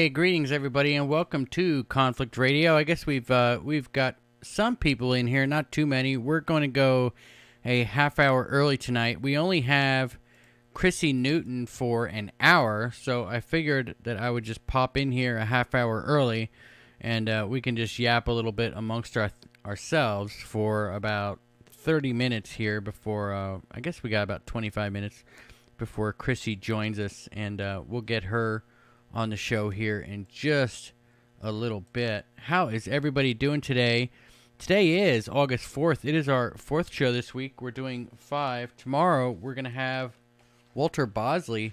Hey, greetings everybody, and welcome to Conflict Radio. I guess we've got some people in here, not too many. We're going to go a half hour early tonight. We only have Chrissy Newton for an hour, so I figured that I would just pop in here a half hour early, and we can just yap a little bit amongst ourselves for about 30 minutes here before, I guess we got about 25 minutes before Chrissy joins us, and we'll get her on the show here in just a little bit. How is everybody doing today? Today is August 4th. It is our fourth show this week. We're doing 5. Tomorrow we're going to have Walter Bosley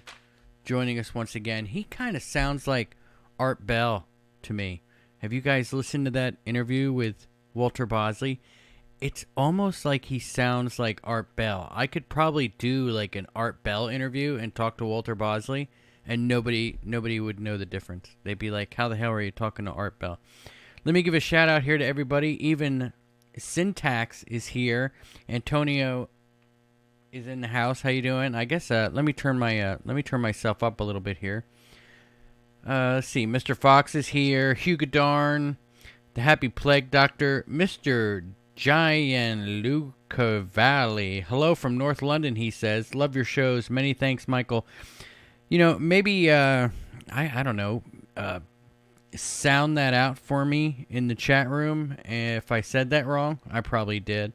joining us once again. He kind of sounds like Art Bell to me. Have you guys listened to that interview with Walter Bosley? It's almost like he sounds like Art Bell. I could probably do like an Art Bell interview and talk to Walter Bosley, and nobody would know the difference. They'd be like, how the hell are you talking to Art Bell? Let me give a shout out here to everybody. Even Syntax is here. Antonio is in the house. How you doing? I guess let me turn myself up a little bit here. Let's see. Mr. Fox is here. Hugo Darn, the Happy Plague Doctor, Mr. Gianluca Valley. Hello from North London, he says. Love your shows. Many thanks, Michael. You know, maybe, I don't know, sound that out for me in the chat room. If I said that wrong, I probably did.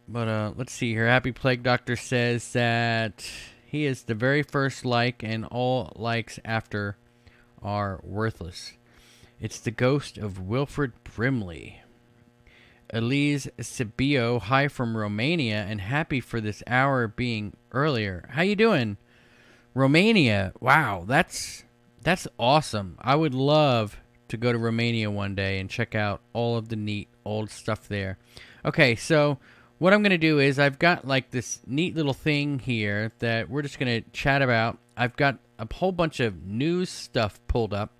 But let's see here. Happy Plague Doctor says that he is the very first like, and all likes after are worthless. It's the ghost of Wilfred Brimley. Elise Sibio, hi from Romania, and happy for this hour being earlier. How you doing? Romania, wow, that's awesome. I would love to go to Romania one day and check out all of the neat old stuff there. Okay, so what I'm going to do is I've got like this neat little thing here that we're just going to chat about. I've got a whole bunch of news stuff pulled up.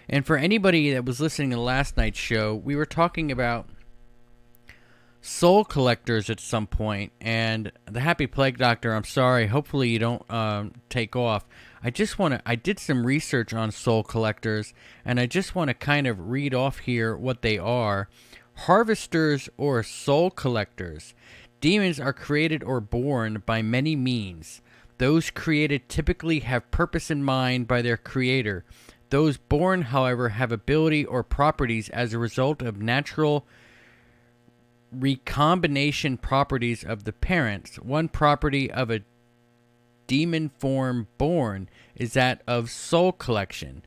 And for anybody that was listening to last night's show, we were talking about soul collectors at some point, and the Happy Plague Doctor, I'm sorry, hopefully you don't take off. I did some research on soul collectors, and I just want to kind of read off here what they are. Harvesters or soul collectors. Demons are created or born by many means. Those created typically have purpose in mind by their creator. Those born, however, have ability or properties as a result of natural recombination properties of the parents. One property of a demon form born is that of soul collection,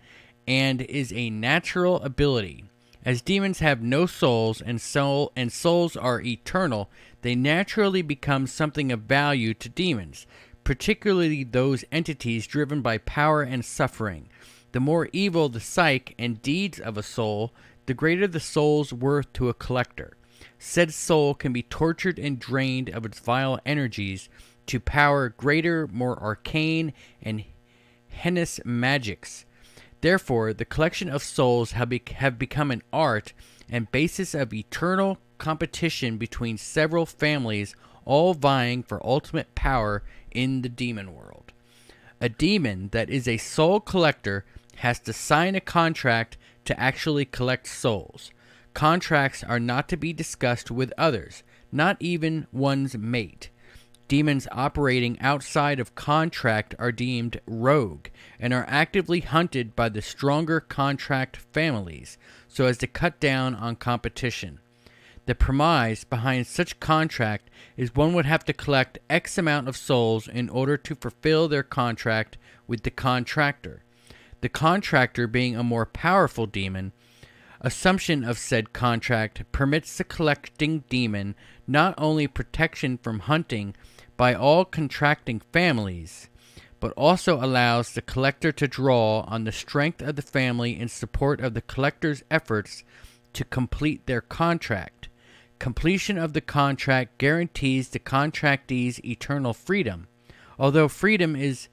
and is a natural ability. As demons have no souls, and souls are eternal, they naturally become something of value to demons, particularly those entities driven by power and suffering. The more evil the psyche and deeds of a soul, the greater the soul's worth to a collector. Said soul can be tortured and drained of its vile energies to power greater, more arcane, and heinous magics. Therefore, the collection of souls have become an art and basis of eternal competition between several families, all vying for ultimate power in the demon world. A demon that is a soul collector has to sign a contract to actually collect souls. Contracts are not to be discussed with others, not even one's mate. Demons operating outside of contract are deemed rogue and are actively hunted by the stronger contract families so as to cut down on competition. The premise behind such contract is one would have to collect X amount of souls in order to fulfill their contract with the contractor. The contractor being a more powerful demon, assumption of said contract permits the collecting demon not only protection from hunting by all contracting families, but also allows the collector to draw on the strength of the family in support of the collector's efforts to complete their contract. Completion of the contract guarantees the contractee's eternal freedom. Although freedom is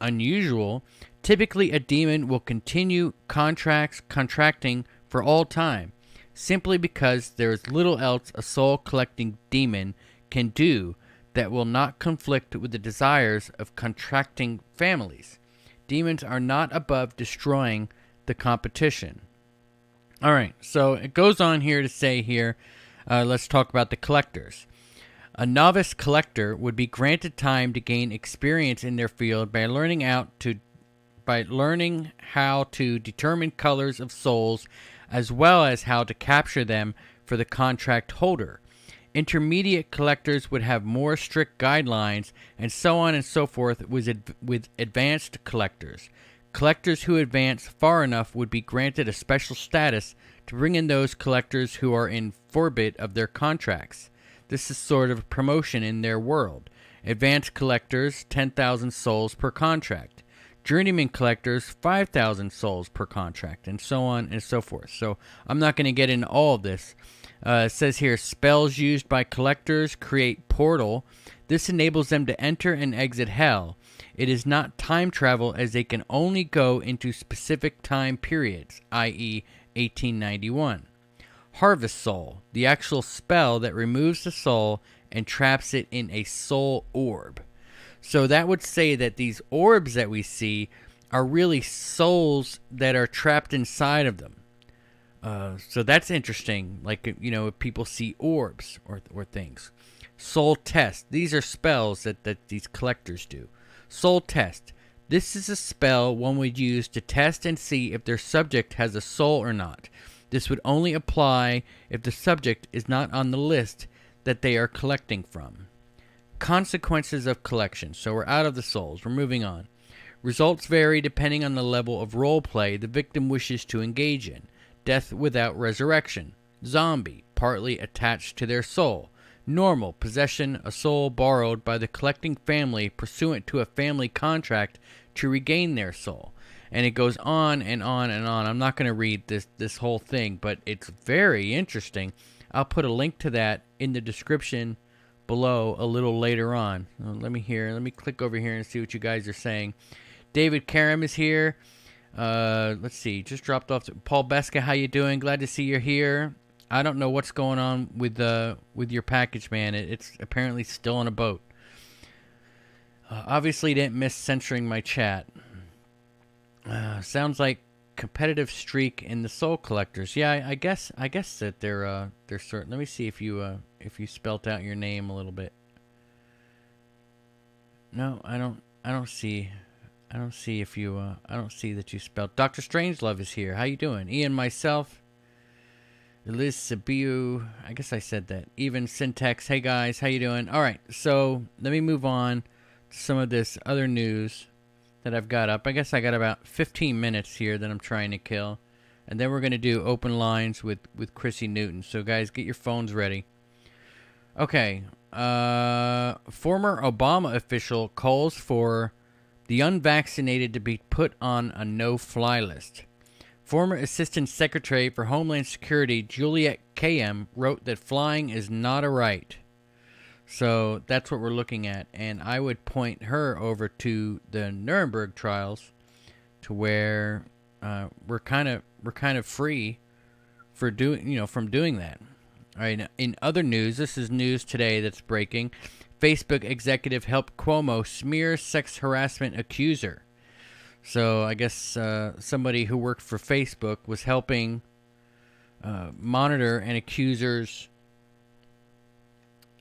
unusual, typically a demon will continue contracting for all time, simply because there is little else a soul-collecting demon can do that will not conflict with the desires of contracting families. Demons are not above destroying the competition. All right, so it goes on here to say here, let's talk about the collectors. A novice collector would be granted time to gain experience in their field by learning how to determine colors of souls, as well as how to capture them for the contract holder. Intermediate collectors would have more strict guidelines, and so on and so forth with advanced collectors. Collectors who advance far enough would be granted a special status to bring in those collectors who are in forbid of their contracts. This is sort of a promotion in their world. Advanced collectors, 10,000 souls per contract. Journeyman collectors, 5,000 souls per contract, and so on and so forth. So I'm not going to get into all of this. It says here, spells used by collectors create portal. This enables them to enter and exit hell. It is not time travel, as they can only go into specific time periods, i.e. 1891. Harvest soul, the actual spell that removes the soul and traps it in a soul orb. So that would say that these orbs that we see are really souls that are trapped inside of them. So that's interesting. Like, if people see orbs or things. Soul test. These are spells that these collectors do. Soul test. This is a spell one would use to test and see if their subject has a soul or not. This would only apply if the subject is not on the list that they are collecting from. Consequences of collection. So we're out of the souls. We're moving on. Results vary depending on the level of role play the victim wishes to engage in. Death without resurrection. Zombie, partly attached to their soul. Normal, possession, a soul borrowed by the collecting family pursuant to a family contract to regain their soul. And it goes on and on and on. I'm not going to read this whole thing, but it's very interesting. I'll put a link to that in the description below a little later on. Let me click over here and see what you guys are saying. David Karam is here. Let's see, just dropped off. Paul Beska, how you doing? Glad to see you're here. I don't know what's going on with your package, man. It's apparently still on a boat. Obviously didn't miss censoring my chat. Sounds like competitive streak in the soul collectors. Yeah, I guess that they're certain. Let me see if you spelt out your name a little bit. No, I don't see if you I don't see that you spelled. Dr. Strangelove is here. How you doing? Ian, myself, Eliz Sabiu, I guess I said that. Even Syntax, hey guys, how you doing? All right, so let me move on to some of this other news that I've got up. I guess I got about 15 minutes here that I'm trying to kill. And then we're going to do open lines with Chrissy Newton. So guys, get your phones ready. Okay, former Obama official calls for the unvaccinated to be put on a no-fly list. Former Assistant Secretary for Homeland Security Juliette Kayyem wrote that flying is not a right. So that's what we're looking at, and I would point her over to the Nuremberg trials, to where we're kind of free for from doing that. All right. In other news, this is news today that's breaking. Facebook executive helped Cuomo smear sex harassment accuser. So I guess somebody who worked for Facebook was helping monitor an accuser's,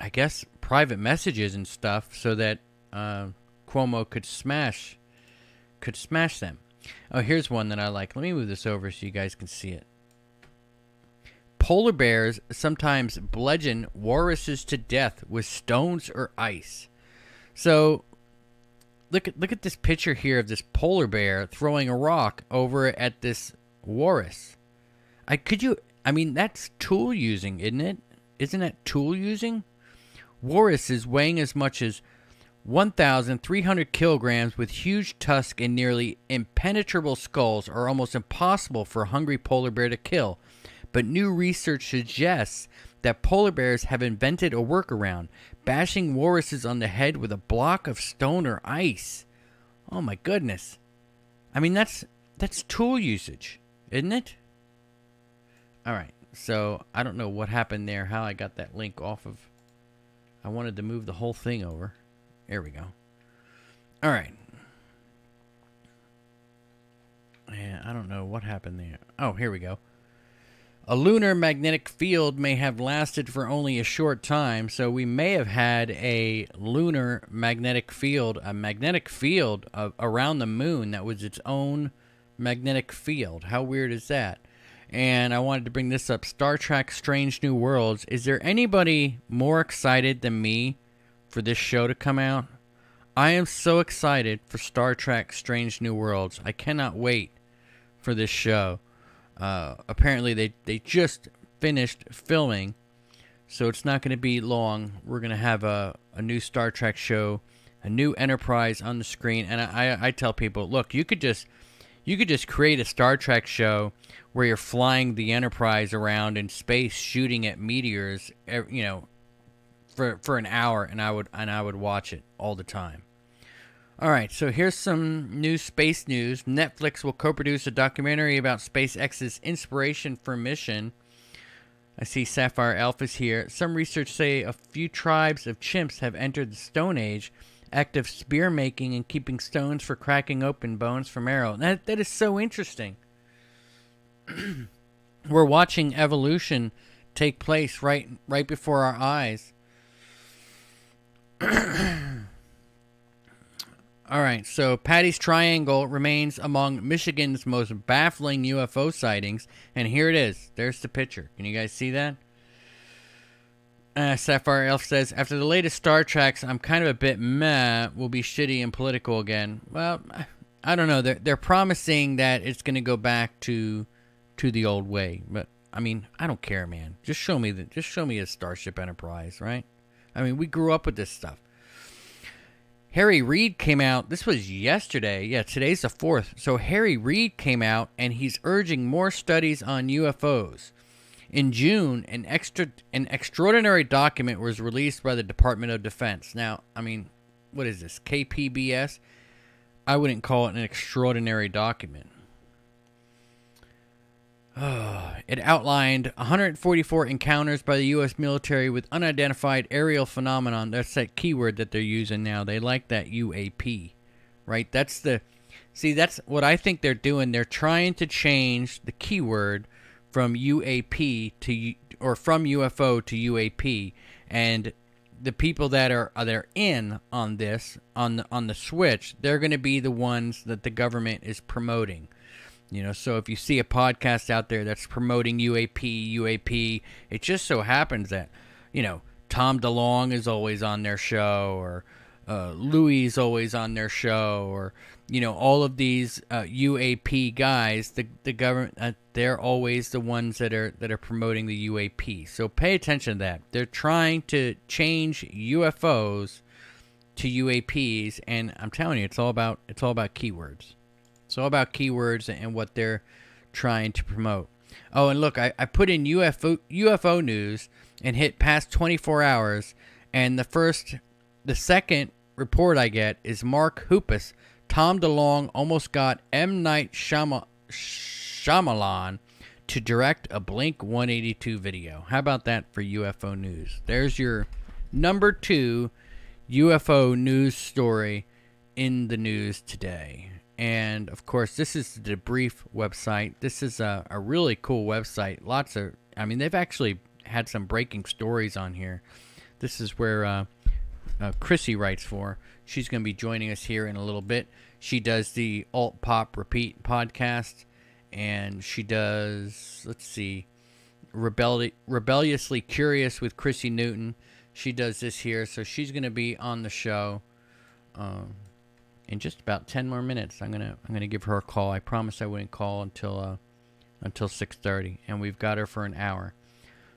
I guess, private messages and stuff, so that Cuomo could smash them. Oh, here's one that I like. Let me move this over so you guys can see it. Polar bears sometimes bludgeon walruses to death with stones or ice. So look at this picture here of this polar bear throwing a rock over at this walrus. I mean, that's tool using, isn't it? Isn't that tool using? Walruses weighing as much as 1,300 kilograms with huge tusks and nearly impenetrable skulls are almost impossible for a hungry polar bear to kill. But new research suggests that polar bears have invented a workaround, bashing walruses on the head with a block of stone or ice. Oh my goodness. I mean, that's tool usage, isn't it? All right, so I don't know what happened there, how I got that link off of. I wanted to move the whole thing over. There we go. All right. Yeah, I don't know what happened there. Oh, here we go. A lunar magnetic field may have lasted for only a short time, so we may have had a lunar magnetic field, a magnetic field around the moon that was its own magnetic field. How weird is that? And I wanted to bring this up. Star Trek Strange New Worlds. Is there anybody more excited than me for this show to come out? I am so excited for Star Trek Strange New Worlds. I cannot wait for this show. Apparently they just finished filming, so it's not going to be long. We're going to have a new Star Trek show, a new Enterprise on the screen. And I tell people, look, you could just create a Star Trek show where you're flying the Enterprise around in space, shooting at meteors, for an hour, and I would watch it all the time. All right, so here's some new space news. Netflix will co-produce a documentary about SpaceX's inspiration for mission. I see Sapphire Alpha's here. Some research say a few tribes of chimps have entered the Stone Age, active spear making and keeping stones for cracking open bones from arrow. That is so interesting. We're watching evolution take place right before our eyes. All right, so Patty's Triangle remains among Michigan's most baffling UFO sightings, and here it is. There's the picture. Can you guys see that? Sapphire Elf says, after the latest Star Treks, I'm kind of a bit meh. Will be shitty and political again. Well, I don't know. They're promising that it's going to go back to the old way, but I mean, I don't care, man. Just show me a Starship Enterprise, right? I mean, we grew up with this stuff. Harry Reid came out. This was yesterday. Yeah, today's the 4th. So Harry Reid came out, and he's urging more studies on UFOs. In June, an extraordinary document was released by the Department of Defense. Now, I mean, what is this, KPBS? I wouldn't call it an extraordinary document. It outlined 144 encounters by the U.S. military with unidentified aerial phenomenon. That's that keyword that they're using now. They like that UAP, right? That's what I think they're doing. They're trying to change the keyword from UAP or from UFO to UAP, and the people that are in on this on the switch, they're going to be the ones that the government is promoting. So if you see a podcast out there that's promoting UAP, it just so happens that, Tom DeLonge is always on their show, or Louis is always on their show, or, all of these UAP guys, the government, they're always the ones that are promoting the UAP. So pay attention to that. They're trying to change UFOs to UAPs, and I'm telling you, it's all about keywords. It's all about keywords and what they're trying to promote. Oh, and look, I put in UFO news and hit past 24 hours, and the second report I get is Mark Hoppus. Tom DeLonge almost got M. Night Shyamalan to direct a Blink 182 video. How about that for UFO news? There's your number 2 UFO news story in the news today. And, of course, this is the Debrief website. This is a really cool website. They've actually had some breaking stories on here. This is where Chrissy writes for. She's going to be joining us here in a little bit. She does the Alt Pop Repeat podcast, and she does, Rebelliously Curious with Chrissy Newton. She does this here, so she's going to be on the show. In just about 10 more minutes, I'm gonna give her a call. I promised I wouldn't call until 6:30, and we've got her for an hour.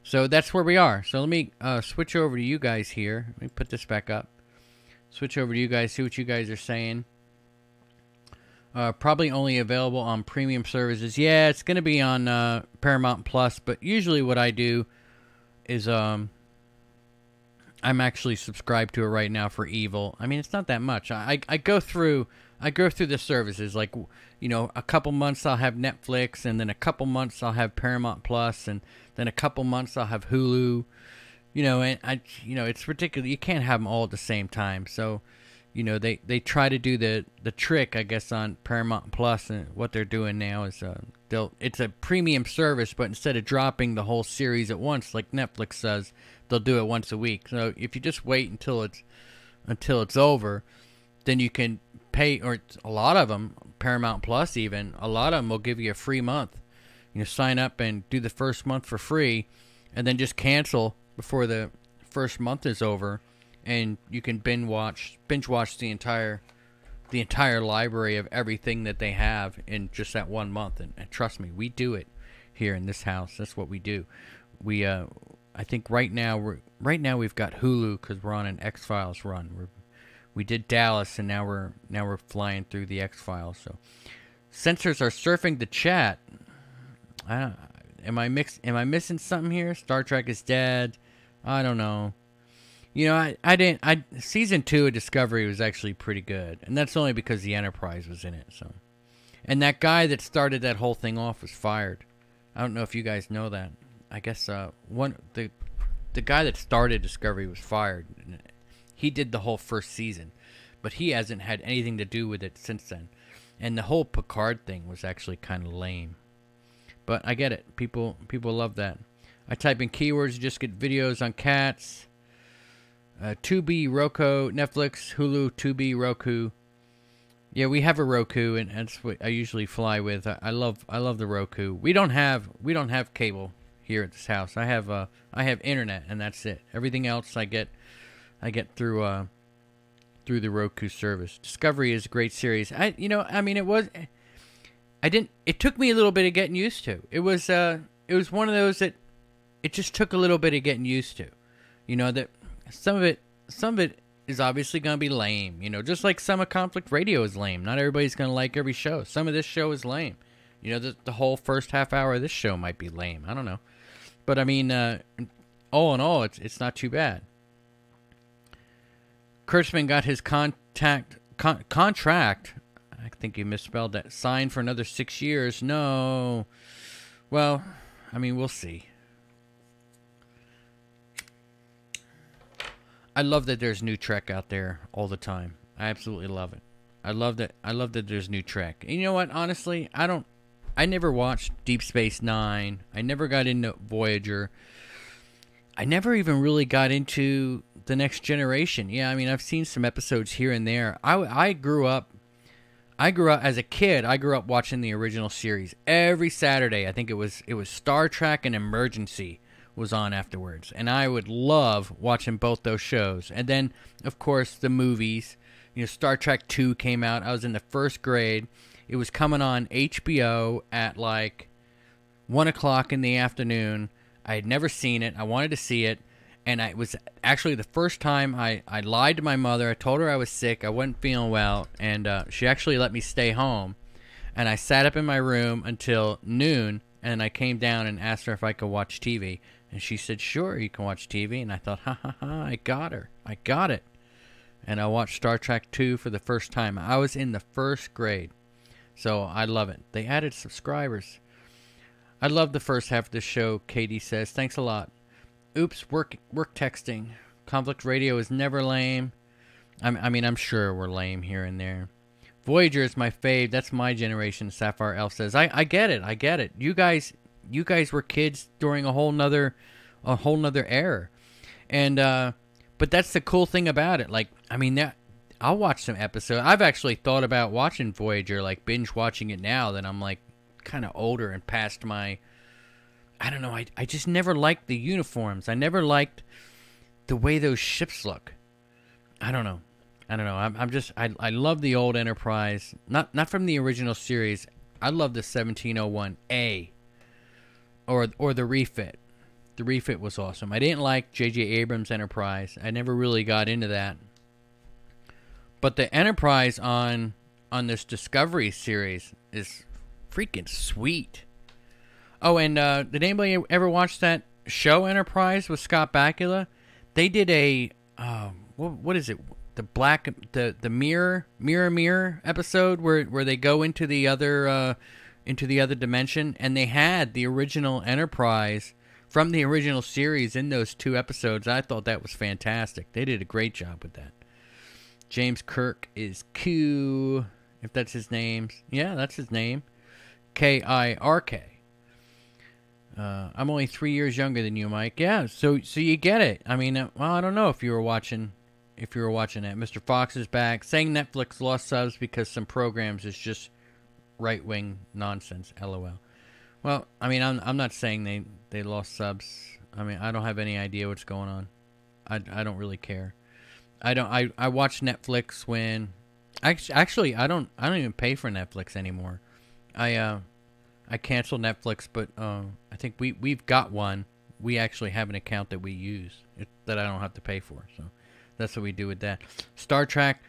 So that's where we are. So let me switch over to you guys here. Let me put this back up. Switch over to you guys. See what you guys are saying. Probably only available on premium services. Yeah, it's gonna be on Paramount Plus. But usually, what I do is I'm actually subscribed to it right now for Evil. I mean, it's not that much. I go through the services. Like, a couple months I'll have Netflix, and then a couple months I'll have Paramount Plus, and then a couple months I'll have Hulu. And it's ridiculous. You can't have them all at the same time. So, they try to do the trick, I guess, on Paramount Plus, and what they're doing now is it's a premium service, but instead of dropping the whole series at once like Netflix does, they'll do it once a week. So if you just wait until it's over, then you can pay. Or a lot of them, Paramount Plus even, a lot of them will give you a free month. Sign up and do the first month for free, and then just cancel before the first month is over, and you can binge watch the entire library of everything that they have in just that 1 month. And trust me, we do it here in this house. That's what we do. We I think right now we've got Hulu because we're on an X-Files run. We did Dallas, and now we're flying through the X-Files. So censors are surfing the chat. Am I missing something here? Star Trek is dead. I don't know. Season 2 of Discovery was actually pretty good, and that's only because the Enterprise was in it. So, and that guy that started that whole thing off was fired. I don't know if you guys know that. I guess the guy that started Discovery was fired. He did the whole first season, but he hasn't had anything to do with it since then. And the whole Picard thing was actually kind of lame. But I get it. People love that. I type in keywords, you just get videos on cats. Tubi, Roku, Netflix, Hulu, Tubi, Roku. Yeah, we have a Roku, and that's what I usually fly with. I love the Roku. We don't have cable here at this house. I have internet, and that's it. Everything else I get through the Roku service. Discovery is a great series. It took me a little bit of getting used to. It was one of those that it just took a little bit of getting used to. That some of it is obviously going to be lame. Just like some of Conflict Radio is lame. Not everybody's going to like every show. Some of this show is lame. The whole first half hour of this show might be lame. I don't know. But all in all, it's not too bad. Kurtzman got his contract. I think you misspelled that. Signed for another 6 years. No. Well, we'll see. I love that there's new Trek out there all the time. I absolutely love it. I love that there's new Trek. And you know what? Honestly, I never watched Deep Space Nine. I never got into Voyager. I never even really got into The Next Generation. Yeah, I've seen some episodes here and there. I grew up as a kid. I grew up watching the original series every Saturday. I think it was Star Trek and Emergency was on afterwards, and I would love watching both those shows. And then, of course, the movies. Star Trek 2 came out. I was in the first grade. It was coming on HBO at like 1 o'clock in the afternoon. I had never seen it. I wanted to see it. And it was actually the first time I lied to my mother. I told her I was sick. I wasn't feeling well. And she actually let me stay home. And I sat up in my room until noon. And I came down and asked her if I could watch TV. And she said, sure, you can watch TV. And I thought, I got her. I got it. And I watched Star Trek 2 for the first time. I was in the first grade. So I love it. They added subscribers. I love the first half of the show, Katie says. Thanks a lot. Oops, work texting. Conflict Radio is never lame. I'm sure we're lame here and there. Voyager is my fave. That's my generation, Sapphire Elf says. I get it. You guys were kids during a whole nother era. And but that's the cool thing about it. I'll watch some episodes. I've actually thought about watching Voyager, like binge watching it now that I'm like kind of older and past my, I don't know, I just never liked the uniforms. I never liked the way those ships look. I don't know. I love the old Enterprise. Not from the original series. I love the 1701A or the refit. The refit was awesome. I didn't like J.J. Abrams' Enterprise. I never really got into that. But the Enterprise on this Discovery series is freaking sweet. Oh, and did anybody ever watch that show Enterprise with Scott Bakula? They did a what is it? The mirror episode where they go into the other dimension, and they had the original Enterprise from the original series in those 2 episodes. I thought that was fantastic. They did a great job with that. James Kirk is Q, if that's his name. Yeah, that's his name. Kirk. I'm only 3 years younger than you, Mike. Yeah, so you get it. I mean, well, I don't know if you were watching that. Mr. Fox is back, saying Netflix lost subs because some programs is just right-wing nonsense. LOL. Well, I mean, I'm not saying they lost subs. I mean, I don't have any idea what's going on. I don't really care. I watch Netflix when actually I don't even pay for Netflix anymore. I canceled Netflix, but I think we've got one. We actually have an account that we use that I don't have to pay for. So that's what we do with that. Star Trek,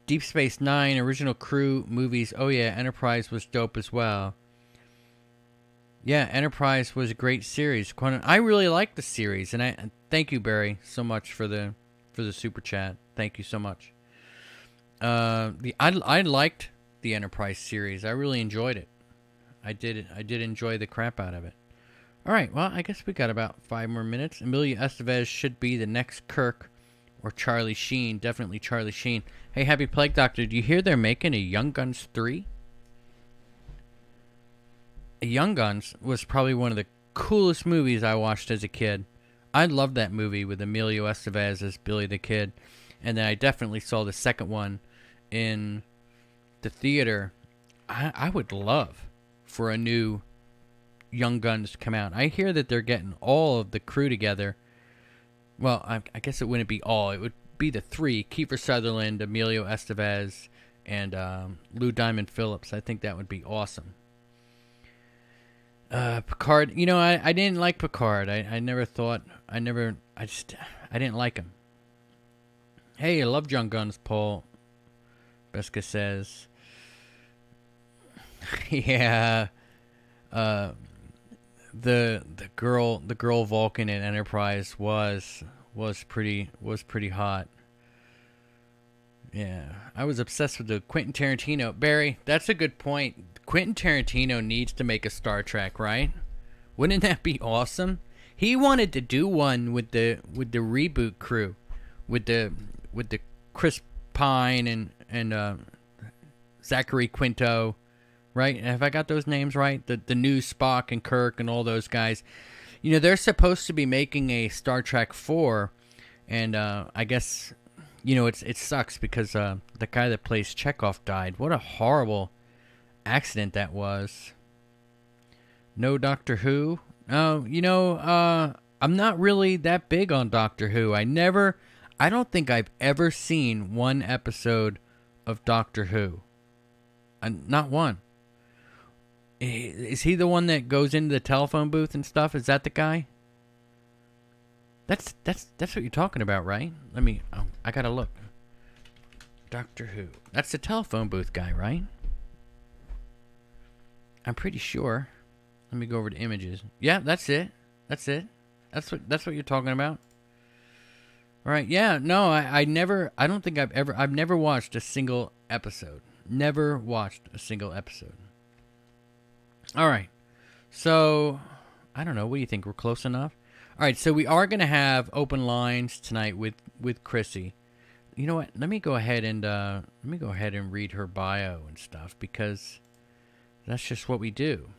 Deep Space Nine, original crew movies. Oh yeah, Enterprise was dope as well. Yeah, Enterprise was a great series. I really liked the series, and I thank you, Barry, so much for the super chat. Thank you so much. I liked the Enterprise series. I really enjoyed it. I did enjoy the crap out of it. All right, well, I guess we got about 5 more minutes. Emilio Estevez should be the next Kirk or Charlie Sheen. Definitely Charlie Sheen. Hey, Happy Plague Doctor, do you hear they're making a Young Guns 3? Young Guns was probably one of the coolest movies I watched as a kid. I loved that movie with Emilio Estevez as Billy the Kid. And then I definitely saw the second one in the theater. I would love for a new Young Guns to come out. I hear that they're getting all of the crew together. Well, I guess it wouldn't be all. It would be the 3. Kiefer Sutherland, Emilio Estevez, and Lou Diamond Phillips. I think that would be awesome. Picard, I didn't like Picard. I didn't like him. Hey, I love Young Guns, Paul. Beska says. Yeah. The girl Vulcan in Enterprise was pretty hot. Yeah, I was obsessed with the Quentin Tarantino. Barry, that's a good point. Quentin Tarantino needs to make a Star Trek, right? Wouldn't that be awesome? He wanted to do one with the reboot crew, with the Chris Pine and Zachary Quinto, right? Have I got those names right? The new Spock and Kirk and all those guys. They're supposed to be making a Star Trek 4, and I guess it sucks because the guy that plays Chekhov died. What a horrible accident that was. No Doctor Who? Oh, I'm not really that big on Doctor Who. I don't think I've ever seen one episode of Doctor Who. Not one. Is he the one that goes into the telephone booth and stuff? Is that the guy? That's what you're talking about, right? I gotta look. Doctor Who. That's the telephone booth guy, right? I'm pretty sure. Let me go over to images. Yeah, that's it. That's what you're talking about. All right. Yeah. No, I've never watched a single episode. Never watched a single episode. All right. So, I don't know. What do you think? We're close enough? All right. So we are going to have open lines tonight with Chrissy. You know what? Let me go ahead and read her bio and stuff, because that's just what we do.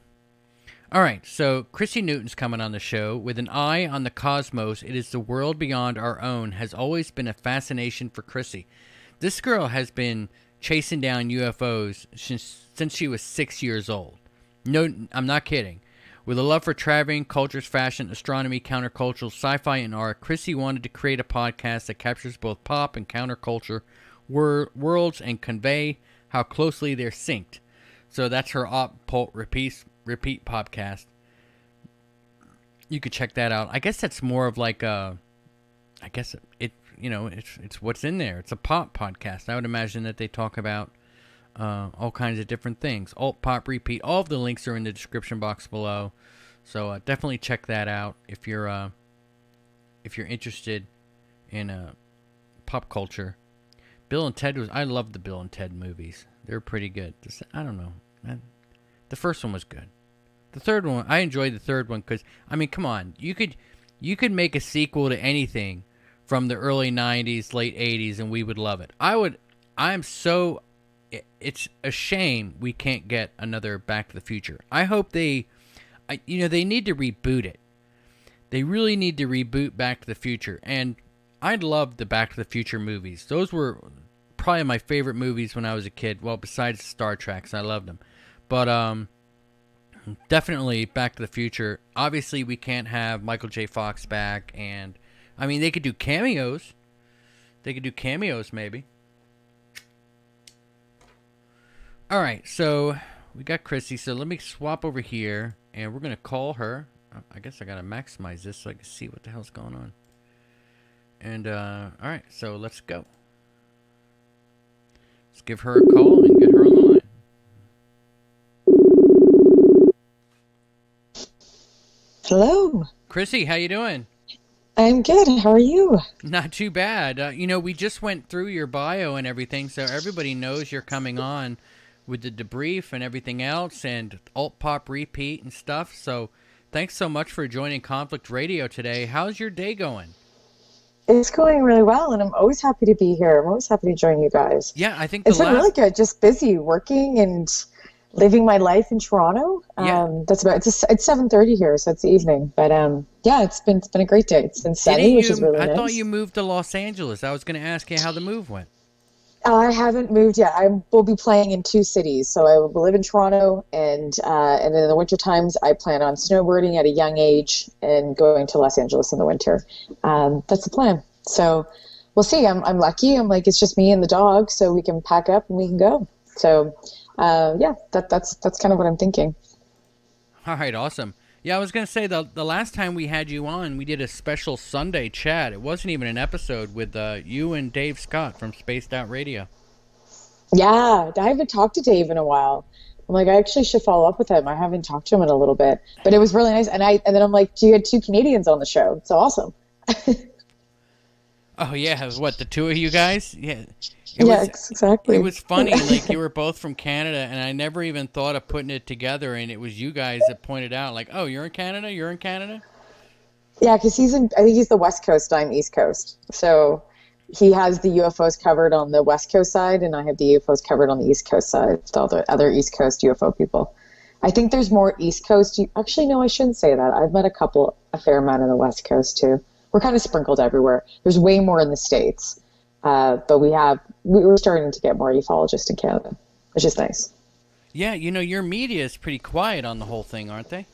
All right, so Chrissy Newton's coming on the show. With an eye on the cosmos, it is the world beyond our own, has always been a fascination for Chrissy. This girl has been chasing down UFOs since she was 6 years old. No, I'm not kidding. With a love for traveling, cultures, fashion, astronomy, countercultural, sci-fi, and art, Chrissy wanted to create a podcast that captures both pop and counterculture worlds and convey how closely they're synced. So that's her Pult Repeat podcast. You could check that out. I guess that's more of like a, I guess it's what's in there. It's a pop podcast. I would imagine that they talk about all kinds of different things. Alt, pop, repeat. All of the links are in the description box below. So definitely check that out if you're interested in pop culture. Bill and Ted I loved the Bill and Ted movies. They were pretty good. I don't know. The first one was good. The third one, I enjoyed the third one because, come on, you could make a sequel to anything from the early 90s, late 80s, and we would love it. It's a shame we can't get another Back to the Future. I hope they need to reboot it. They really need to reboot Back to the Future. And I loved the Back to the Future movies. Those were probably my favorite movies when I was a kid. Well, besides Star Trek, I loved them. But definitely Back to the Future. Obviously, we can't have Michael J. Fox back. And, I mean, they could do cameos. Maybe. All right, so we got Chrissy. So let me swap over here, and we're going to call her. I guess I got to maximize this so I can see what the hell's going on. And, all right, so let's go. Let's give her a call and get her on the line. Hello. Chrissy, how you doing? I'm good. How are you? Not too bad. We just went through your bio and everything, so everybody knows you're coming on with the debrief and everything else and alt pop repeat and stuff. So thanks so much for joining Conflict Radio today. How's your day going? It's going really well, and I'm always happy to be here. I'm always happy to join you guys. Yeah, I think it's been really good. Just busy working and living my life in Toronto. Yeah. It's 7:30 here, so it's the evening. But yeah, it's been a great day. It's been sunny, which is really nice. I thought you moved to Los Angeles. I was going to ask you how the move went. I haven't moved yet. I will be playing in 2 cities. So I will live in Toronto, and in the winter times, I plan on snowboarding at a young age and going to Los Angeles in the winter. That's the plan. So we'll see. I'm lucky. I'm like, it's just me and the dog, so we can pack up and we can go. So yeah, that's kind of what I'm thinking. All right, awesome. Yeah, I was going to say, the last time we had you on, we did a special Sunday chat. It wasn't even an episode with you and Dave Scott from Spaced Out Radio. Yeah, I haven't talked to Dave in a while. I'm like, I actually should follow up with him. I haven't talked to him in a little bit. But it was really nice. And then I'm like, you had 2 Canadians on the show. It's awesome. Oh, yeah. What, the 2 of you guys? Yeah. Exactly. It was funny, like you were both from Canada, and I never even thought of putting it together, and it was you guys that pointed out, like, oh, you're in Canada? You're in Canada? Yeah, because I think he's the West Coast, I'm East Coast. So he has the UFOs covered on the West Coast side, and I have the UFOs covered on the East Coast side with all the other East Coast UFO people. I think there's more East Coast. Actually, no, I shouldn't say that. I've met a fair amount on the West Coast, too. We're kind of sprinkled everywhere. There's way more in the States. But we're starting to get more ufologists in Canada, which is nice. Yeah, your media is pretty quiet on the whole thing, aren't they?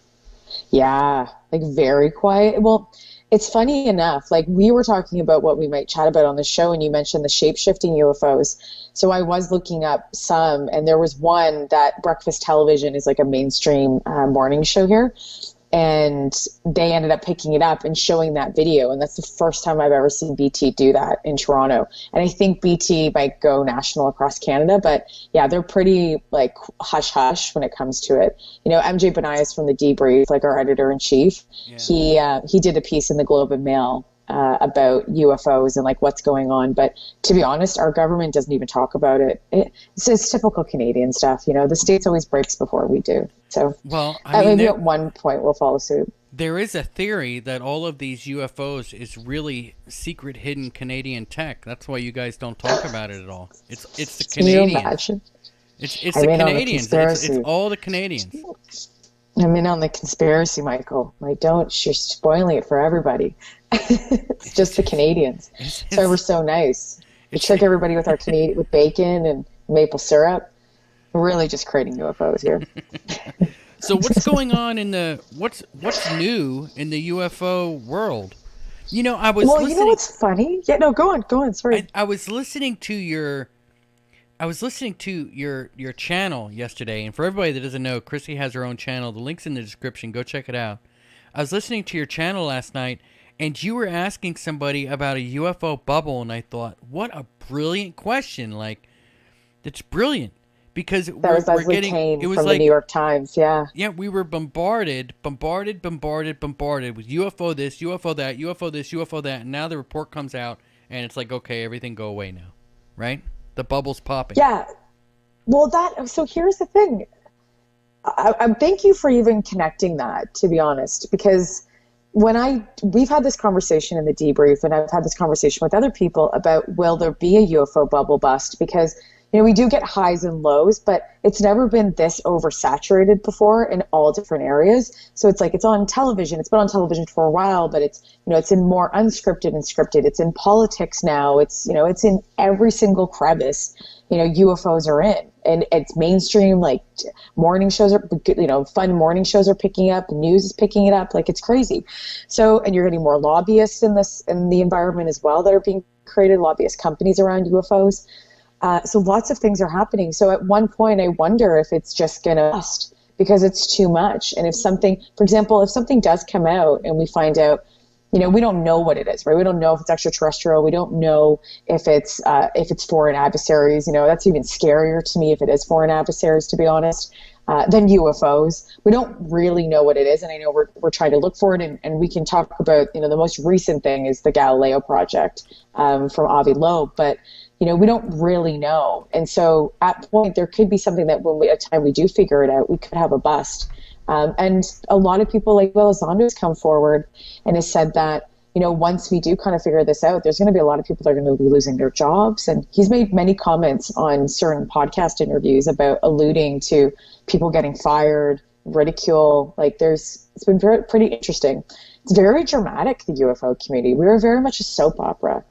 Yeah, like very quiet. Well, it's funny enough, like we were talking about what we might chat about on the show, and you mentioned the shape-shifting UFOs. So I was looking up some, and there was one that Breakfast Television is like a mainstream morning show here. And they ended up picking it up and showing that video. And that's the first time I've ever seen BT do that in Toronto. And I think BT might go national across Canada. But yeah, they're pretty like hush-hush when it comes to it. MJ Benias from The Debrief, like our editor-in-chief, yeah. He did a piece in the Globe and Mail about UFOs and like what's going on. But to be honest, our government doesn't even talk about it. It's typical Canadian stuff. The States always breaks before we do. So well, maybe at one point we'll follow suit. There is a theory that all of these UFOs is really secret hidden Canadian tech. That's why you guys don't talk about it at all. It's the Canadians. Can you imagine? It's the Canadians. It's all the Canadians. I'm in on the conspiracy, Michael. Like, you're spoiling it for everybody. It's just the Canadians. So we're so nice. We trick everybody with with bacon and maple syrup. We're really just creating UFOs here. So what's going on what's new in the UFO world? I was listening. You know what's funny? Yeah, no, go on. Sorry. I was listening to your channel yesterday, and for everybody that doesn't know, Chrissy has her own channel. The link's in the description. Go check it out. I was listening to your channel last night, and you were asking somebody about a UFO bubble, and I thought, what a brilliant question! Like, it's brilliant because we're getting. It was from like the New York Times. Yeah. Yeah, we were bombarded with UFO this, UFO that, UFO this, UFO that, and now the report comes out, and it's like, okay, everything go away now, right? The bubble's popping. Yeah. Well, so here's the thing. I thank you for even connecting that, to be honest, because we've had this conversation in the debrief, and I've had this conversation with other people about, will there be a UFO bubble bust? Because, we do get highs and lows, but it's never been this oversaturated before in all different areas. So it's like, it's on television. It's been on television for a while, but it's, it's in more unscripted and scripted. It's in politics now. It's, it's in every single crevice, UFOs are in. And it's mainstream, like morning shows are, fun morning shows are picking up, news is picking it up, like it's crazy. So, and you're getting more lobbyists in the environment as well that are being created, lobbyist companies around UFOs. So lots of things are happening. So at one point, I wonder if it's just going to bust because it's too much. And if something, for example, if something does come out and we find out, we don't know what it is, right? We don't know if it's extraterrestrial. We don't know if it's foreign adversaries. That's even scarier to me if it is foreign adversaries, to be honest, than UFOs. We don't really know what it is. And I know we're trying to look for it. And we can talk about, the most recent thing is the Galileo project from Avi Loeb. But we don't really know. And so at point, there could be something that at time we do figure it out, we could have a bust. And a lot of people like Will Zonder's come forward and has said that, once we do kind of figure this out, there's going to be a lot of people that are going to be losing their jobs. And he's made many comments on certain podcast interviews about alluding to people getting fired, ridicule. Like it's been pretty interesting. It's very dramatic, the UFO community. We are very much a soap opera.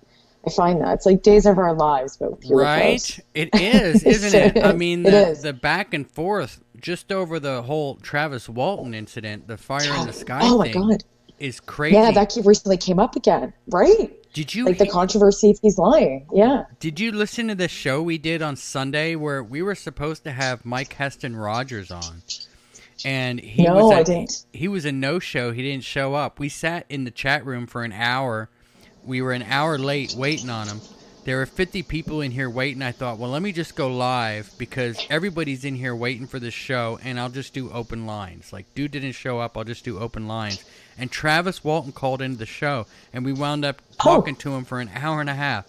I find that. It's like Days of Our Lives, but with UFOs. Right? It is, isn't it? I mean, is. The back and forth just over the whole Travis Walton incident, the fire in the sky thing, is crazy. Yeah, that recently came up again, right? Did you the controversy if he's lying? Yeah. Did you listen to the show we did on Sunday where we were supposed to have Mike Heston Rogers on? And I didn't. He was a no-show. He didn't show up. We sat in the chat room for an hour. We were an hour late waiting on him. There were 50 people in here waiting. I thought, well, let me just go live because everybody's in here waiting for this show, and I'll just do open lines. Like, dude didn't show up. I'll just do open lines. And Travis Walton called into the show, and we wound up talking to him for an hour and a half.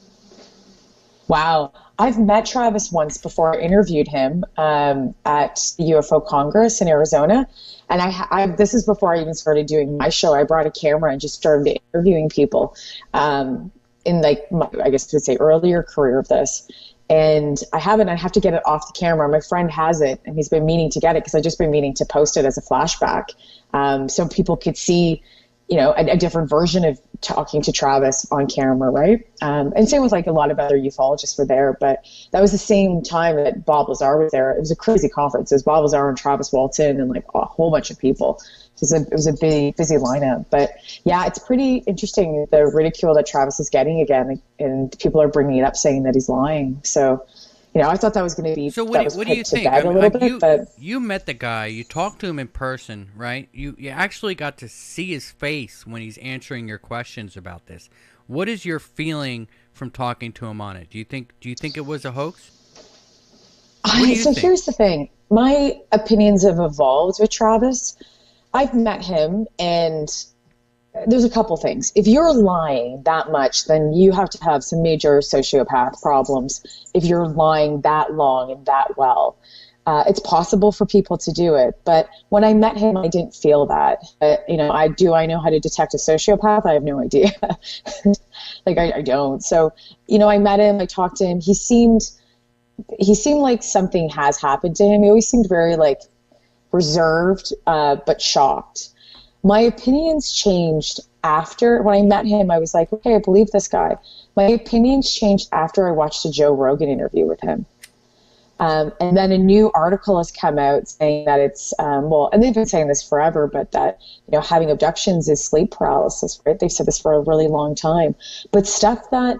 Wow. I've met Travis once before. I interviewed him at the UFO Congress in Arizona. And I this is before I even started doing my show. I brought a camera and just started interviewing people in I guess to say earlier career of this. And I have to get it off the camera. My friend has it and he's been meaning to get it because I've just been meaning to post it as a flashback. So people could see, a different version of talking to Travis on camera, right? And same with a lot of other ufologists were there, but that was the same time that Bob Lazar was there. It was a crazy conference. It was Bob Lazar and Travis Walton and a whole bunch of people. It was a busy lineup, but yeah, it's pretty interesting the ridicule that Travis is getting again, and people are bringing it up saying that he's lying. So, I thought that was going to be so. What do you think? You met the guy. You talked to him in person, right? You actually got to see his face when he's answering your questions about this. What is your feeling from talking to him on it? Do you think it was a hoax? Here's the thing. My opinions have evolved with Travis. I've met him, and there's a couple things. If you're lying that much, then you have to have some major sociopath problems. If you're lying that long and that well, it's possible for people to do it. But when I met him, I didn't feel that. I know how to detect a sociopath? I have no idea. I don't. So, I met him, I talked to him. He seemed like something has happened to him. He always seemed very reserved, but shocked. My opinions changed after, when I met him, I was like, okay, I believe this guy. My opinions changed after I watched a Joe Rogan interview with him. And then a new article has come out saying that it's, and they've been saying this forever, but that, having abductions is sleep paralysis, right? They've said this for a really long time. But stuff that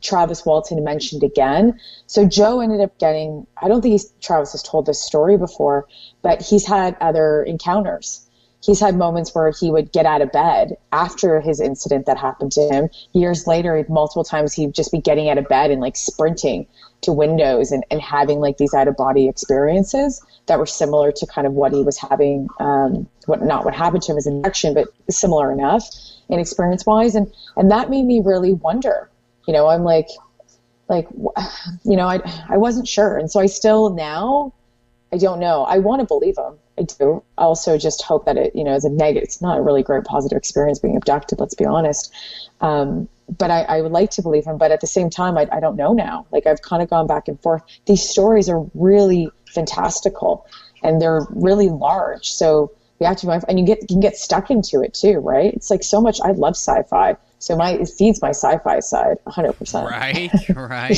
Travis Walton mentioned again. So Joe ended up getting, I don't think Travis has told this story before, but he's had other encounters. He's had moments where he would get out of bed after his incident that happened to him. Years later, multiple times he'd just be getting out of bed and sprinting to windows and having these out-of-body experiences that were similar to kind of what he was having, what happened to him as an infection, but similar enough in experience-wise. And that made me really wonder. I'm I wasn't sure. And so I don't know. I want to believe him. I do also just hope that it, is a negative. It's not a really great positive experience being abducted, let's be honest. But I would like to believe him. But at the same time, I don't know now. Like, I've kind of gone back and forth. These stories are really fantastical and they're really large. So we have to be mindful, and you can get stuck into it too, right? It's like so much. I love sci-fi. So it feeds my sci-fi side 100%. Right.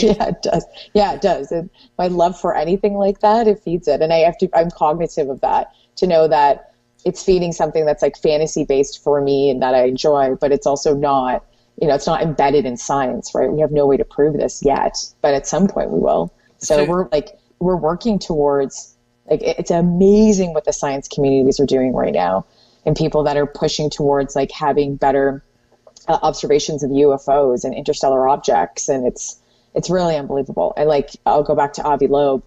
Yeah, it does. Yeah, it does. And my love for anything like that, it feeds it. And I'm cognitive of that, to know that it's feeding something that's like fantasy based for me and that I enjoy, but it's also not, it's not embedded in science, right? We have no way to prove this yet, but at some point we will. So we're working towards, like, it's amazing what the science communities are doing right now, and people that are pushing towards like having better observations of UFOs and interstellar objects, and it's really unbelievable. And like, I'll go back to Avi Loeb.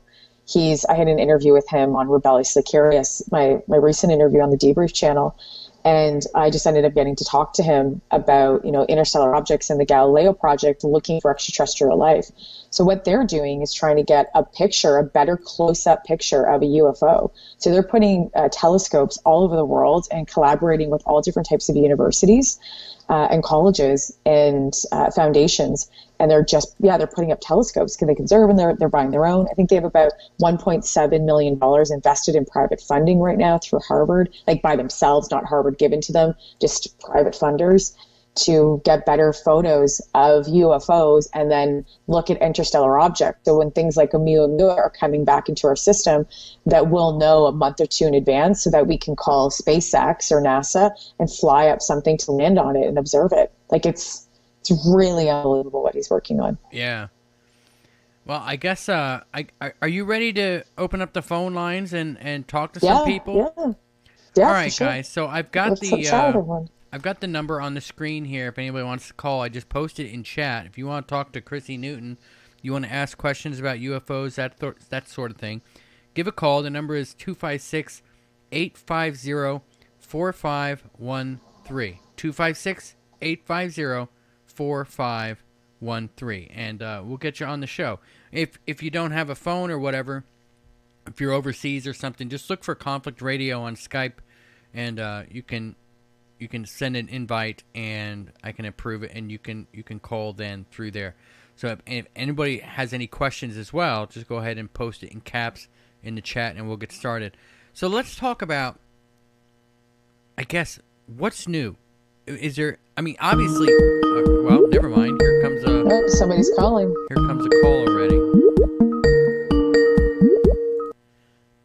I had an interview with him on Rebelliously Curious, my recent interview on the Debrief channel, and I just ended up getting to talk to him about interstellar objects and the Galileo project, looking for extraterrestrial life. So what they're doing is trying to get a better close-up picture of a UFO. So they're putting telescopes all over the world and collaborating with all different types of universities and colleges and foundations. And they're putting up telescopes because they conserve, and they're buying their own. I think they have about $1.7 million invested in private funding right now through Harvard, like by themselves, not Harvard given to them, just private funders, to get better photos of UFOs and then look at interstellar objects. So when things like Oumuamua are coming back into our system, that we'll know a month or two in advance, so that we can call SpaceX or NASA and fly up something to land on it and observe it. Like, it's really unbelievable what he's working on. Yeah. Well, I guess, are you ready to open up the phone lines and talk to some people? Yeah. All right, sure. guys. So I've got I've got the number on the screen here. If anybody wants to call, I just posted it in chat. If you want to talk to Chrissy Newton, you want to ask questions about UFOs, that sort of thing, give a call. The number is 256-850-4513. 256-850-4513, and we'll get you on the show. If you don't have a phone or whatever, if you're overseas or something, just look for Conflict Radio on Skype, and you can send an invite, and I can approve it, and you can call then through there. So if anybody has any questions as well, just go ahead and post it in caps in the chat, and we'll get started. So let's talk about, I guess, what's new. Is there? I mean, obviously. Well, never mind. Here comes somebody's calling. Here comes a call already.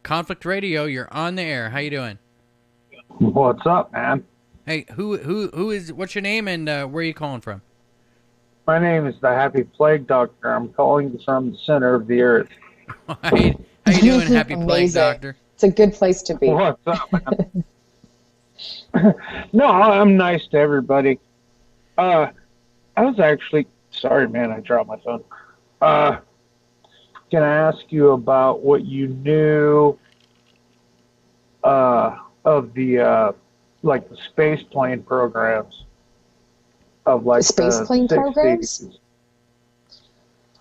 Conflict Radio, you're on the air. How you doing? What's up, man? Hey, who is? What's your name and where are you calling from? My name is the Happy Plague Doctor. I'm calling from the center of the earth. How you doing, Happy Plague Doctor? It's a good place to be. What's up, man? No, I'm nice to everybody. I was actually sorry, man. I dropped my phone. Can I ask you about what you knew of the like the space plane programs of like space plane 60s. programs?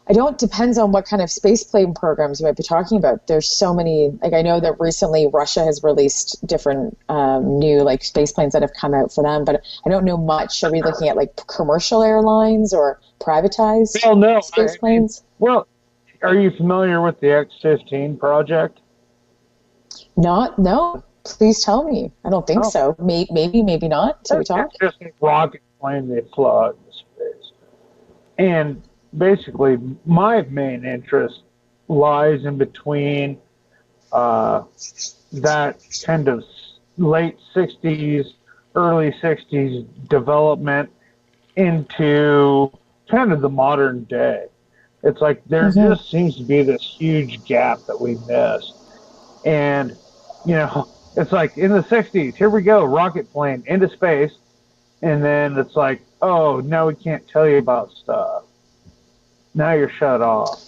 I don't, depends on what kind of space plane programs you might be talking about. There's so many, like I know that recently Russia has released different new like space planes that have come out for them, but I don't know much. Are we looking at like commercial airlines or privatized space planes? Well, are you familiar with the X-15 project? No. Please tell me. I don't think so. Maybe not. So we talk. It's just a rocket plane they fly into space. And basically, my main interest lies in between that kind of late 60s, early 60s development into kind of the modern day. It's like there just seems to be this huge gap that we missed. And, you know, it's like in the 60s, here we go, rocket plane into space. And then it's like, oh, now we can't tell you about stuff. Now you're shut off,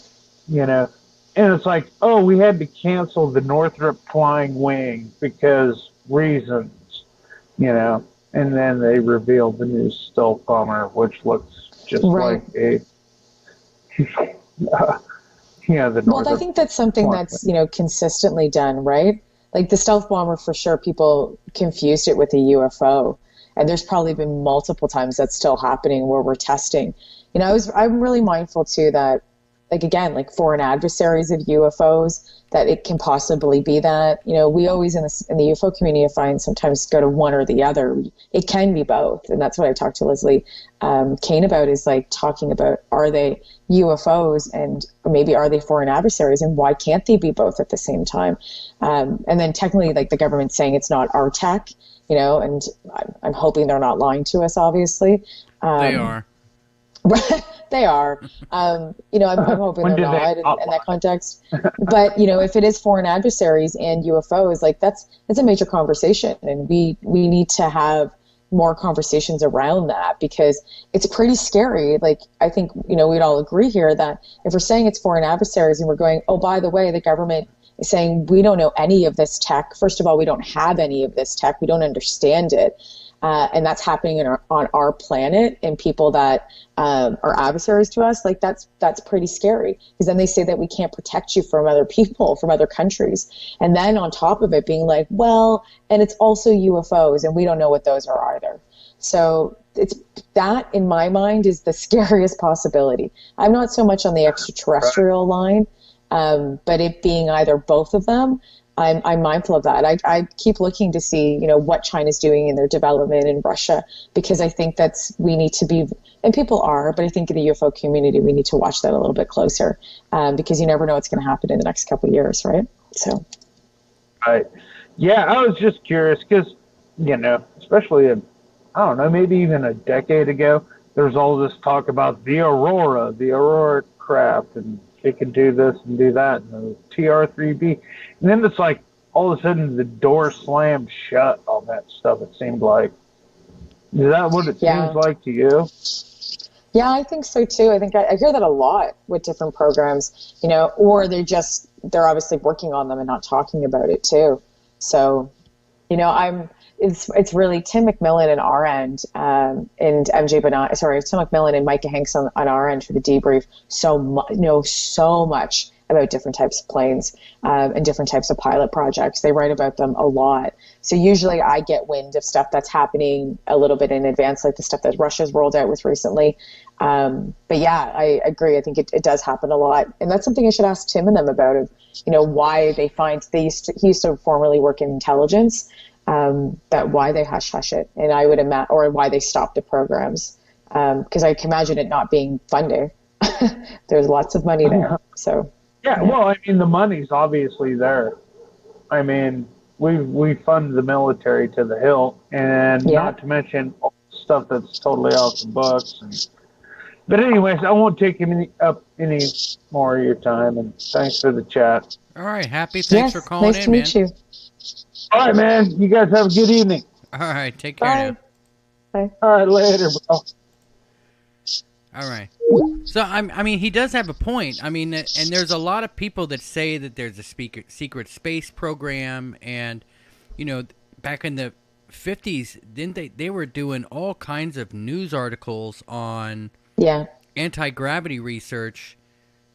you know. And it's like, oh, we had to cancel the Northrop Flying Wing because reasons, you know. And then they revealed the new stealth bomber, which looks just like a, the Northrop. Well, I think that's something that's, you know, consistently done, right? Like the stealth bomber, for sure, people confused it with a UFO. And there's probably been multiple times that's still happening where we're testing. I'm really mindful too that, like, again, like foreign adversaries of UFOs, that it can possibly be that. We always in the UFO community, I find, sometimes go to one or the other. It can be both. And that's what I talked to Leslie Kane about, is like talking about, are they UFOs and maybe are they foreign adversaries, and why can't they be both at the same time? And then technically, like, the government's saying it's not our tech, and I'm hoping they're not lying to us, obviously. They are. They are. I'm hoping they're not in that context. But, if it is foreign adversaries and UFOs, like that's a major conversation. And we need to have more conversations around that, because it's pretty scary. Like, I think, we'd all agree here that if we're saying it's foreign adversaries and we're going, oh, by the way, the government is saying we don't know any of this tech. First of all, we don't have any of this tech. We don't understand it. And that's happening on our planet, and people that are adversaries to us, like that's pretty scary, because then they say that we can't protect you from other people, from other countries. And then on top of it being like, well, and it's also UFOs, and we don't know what those are either. So it's that, in my mind, is the scariest possibility. I'm not so much on the extraterrestrial line, but it being either both of them. I'm mindful of that. I keep looking to see, what China's doing in their development in Russia, because I think we need to be, and people are, but I think in the UFO community, we need to watch that a little bit closer, because you never know what's going to happen in the next couple of years, right? So. Right. Yeah, I was just curious because, especially, I don't know, maybe even a decade ago, there was all this talk about the Aurora craft, and it can do this and do that, and the TR-3B. And then it's like, all of a sudden, the door slammed shut on that stuff, it seemed like. Is that what it seems like to you? Yeah, I think so, too. I think I hear that a lot with different programs, or they're obviously working on them and not talking about it, too. So, it's really Tim McMillan on our end, and Tim McMillan and Micah Hanks on our end for the debrief. So much about different types of planes and different types of pilot projects. They write about them a lot. So usually I get wind of stuff that's happening a little bit in advance, like the stuff that Russia's rolled out with recently. But yeah, I agree. I think it does happen a lot. And that's something I should ask Tim and them about, why they find he used to formerly work in intelligence, that why they hush it. And I would imagine, or why they stopped the programs. Because I can imagine it not being funded. There's lots of money there. So. Yeah, well, I mean, the money's obviously there. I mean, we fund the military to the hilt, and not to mention all the stuff that's totally off the books. But anyways, I won't take up any more of your time, and thanks for the chat. All right, Happy. Thanks for calling in, man. Nice to meet you. All right, man. You guys have a good evening. All right, take care now. Bye. All right, later, bro. All right. So, I mean, he does have a point. I mean, and there's a lot of people that say that there's a secret space program, and, back in the 50s, didn't they were doing all kinds of news articles on anti-gravity research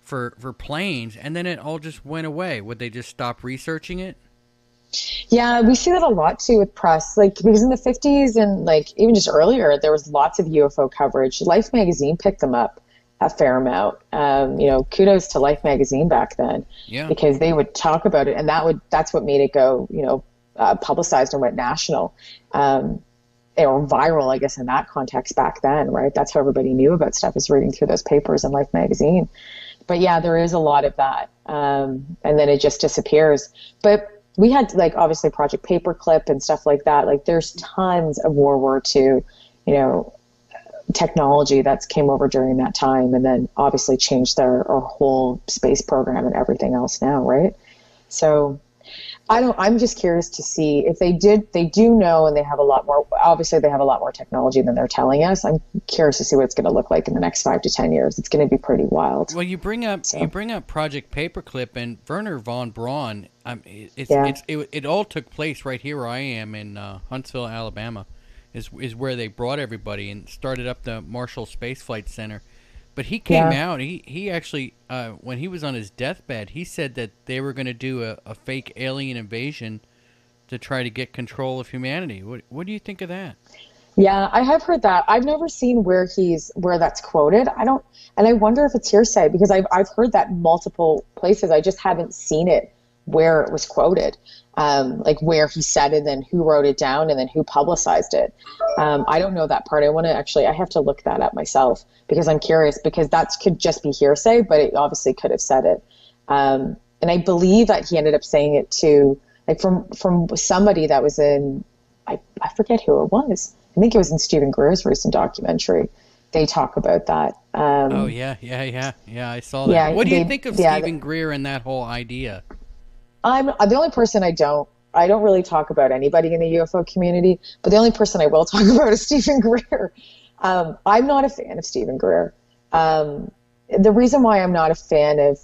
for planes, and then it all just went away. Would they just stop researching it? Yeah, we see that a lot too with press, like, because in the 50s and like even just earlier, there was lots of UFO coverage. Life magazine picked them up a fair amount. Kudos to Life magazine back then, because they would talk about it, and that's what made it go, publicized and went national, or viral, I guess, in that context back then, right? That's how everybody knew about stuff, is reading through those papers in Life magazine. But yeah, there is a lot of that, and then it just disappears. But we had, like, obviously Project Paperclip and stuff like that. Like, there's tons of World War II, technology that's came over during that time, and then obviously changed our whole space program and everything else now, right? So I'm just curious to see if they do know, and they have a lot more technology than they're telling us. I'm curious to see what it's going to look like in the next 5 to 10 years. It's going to be pretty wild. Well, you bring up Project Paperclip and Werner von Braun. It all took place right here where I am in Huntsville, Alabama, is where they brought everybody and started up the Marshall Space Flight Center. But he came out. He actually, when he was on his deathbed, he said that they were going to do a fake alien invasion to try to get control of humanity. What do you think of that? Yeah, I have heard that. I've never seen where that's quoted. And I wonder if it's hearsay because I've heard that multiple places. I just haven't seen it where it was quoted, like where he said it, and then who wrote it down, and then who publicized it. I don't know that part. I have to look that up myself because I'm curious, because that could just be hearsay, but it obviously could have said it. And I believe that he ended up saying it to, like, from somebody that was in, I forget who it was. I think it was in Stephen Greer's recent documentary. They talk about that. Oh yeah, I saw that. Yeah, what do you think of Stephen Greer and that whole idea? I'm the only person I don't really talk about anybody in the UFO community, but the only person I will talk about is Stephen Greer. I'm not a fan of Stephen Greer. The reason why I'm not a fan of,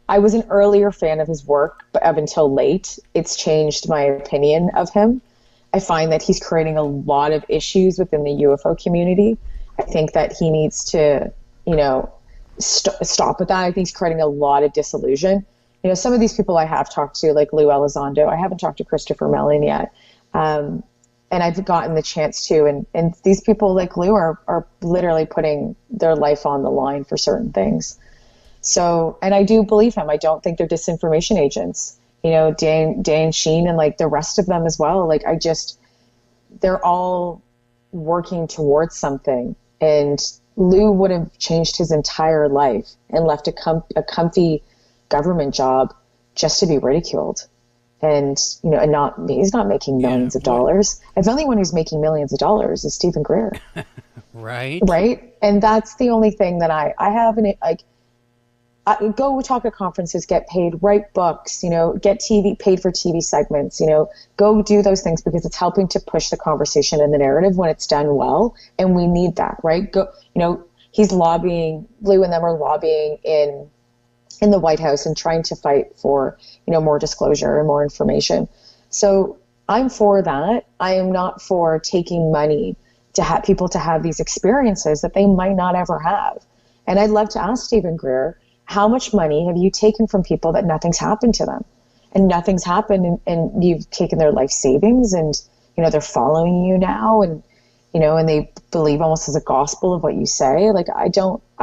I was an earlier fan of his work, but up until late, it's changed my opinion of him. I find that he's creating a lot of issues within the UFO community. I think that he needs to, stop with that. I think he's creating a lot of disillusion. Some of these people I have talked to, like Lou Elizondo, I haven't talked to Christopher Mellon yet. And I've gotten the chance to, and these people like Lou are literally putting their life on the line for certain things. So, and I do believe him. I don't think they're disinformation agents. Dan Sheen and like the rest of them as well. Like they're all working towards something. And Lou would have changed his entire life and left a comfy government job just to be ridiculed. And, and he's not making millions of dollars. If anyone who's making millions of dollars is Stephen Greer. Right. Right. And that's the only thing that I have go talk at conferences, get paid, write books, get paid for TV segments, go do those things because it's helping to push the conversation and the narrative when it's done well. And we need that, right? He's lobbying, Lou and them are lobbying in the White House and trying to fight for, more disclosure and more information. So I'm for that. I am not for taking money to have people to have these experiences that they might not ever have. And I'd love to ask Stephen Greer, how much money have you taken from people that nothing's happened to them, and nothing's happened, and you've taken their life savings, and they're following you now, and and they believe almost as a gospel of what you say. Like I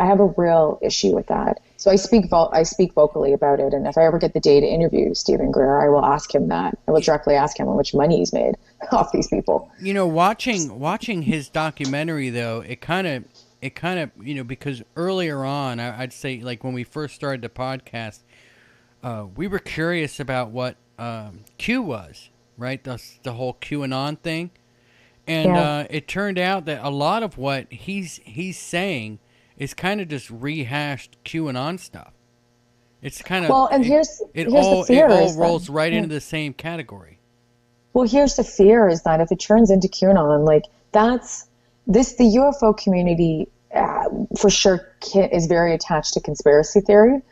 have a real issue with that. So I speak vocally about it, and if I ever get the day to interview Stephen Greer, I will ask him that. I will directly ask him how much money he's made off these people. Watching his documentary though, it kind of, because earlier on, I'd say, like, when we first started the podcast, we were curious about what Q was, right? The whole QAnon thing. And it turned out that a lot of what he's saying is kind of just rehashed QAnon stuff. It's kind of... Well, and here's the fear. It all rolls right into the same category. Well, here's the fear, is that if it turns into QAnon, like, the UFO community for sure is very attached to conspiracy theory,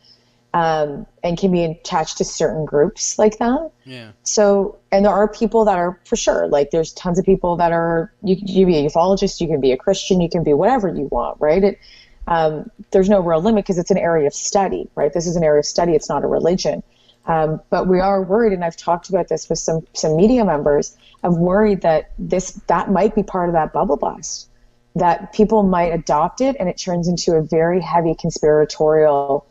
and can be attached to certain groups like that. Yeah. So, and there are people that are, for sure, like there's tons of people that are, you can be a ufologist, you can be a Christian, you can be whatever you want, right? There's no real limit because it's an area of study, right? This is an area of study. It's not a religion. But we are worried, and I've talked about this with some media members, of worried that that might be part of that bubble blast, that people might adopt it and it turns into a very heavy conspiratorial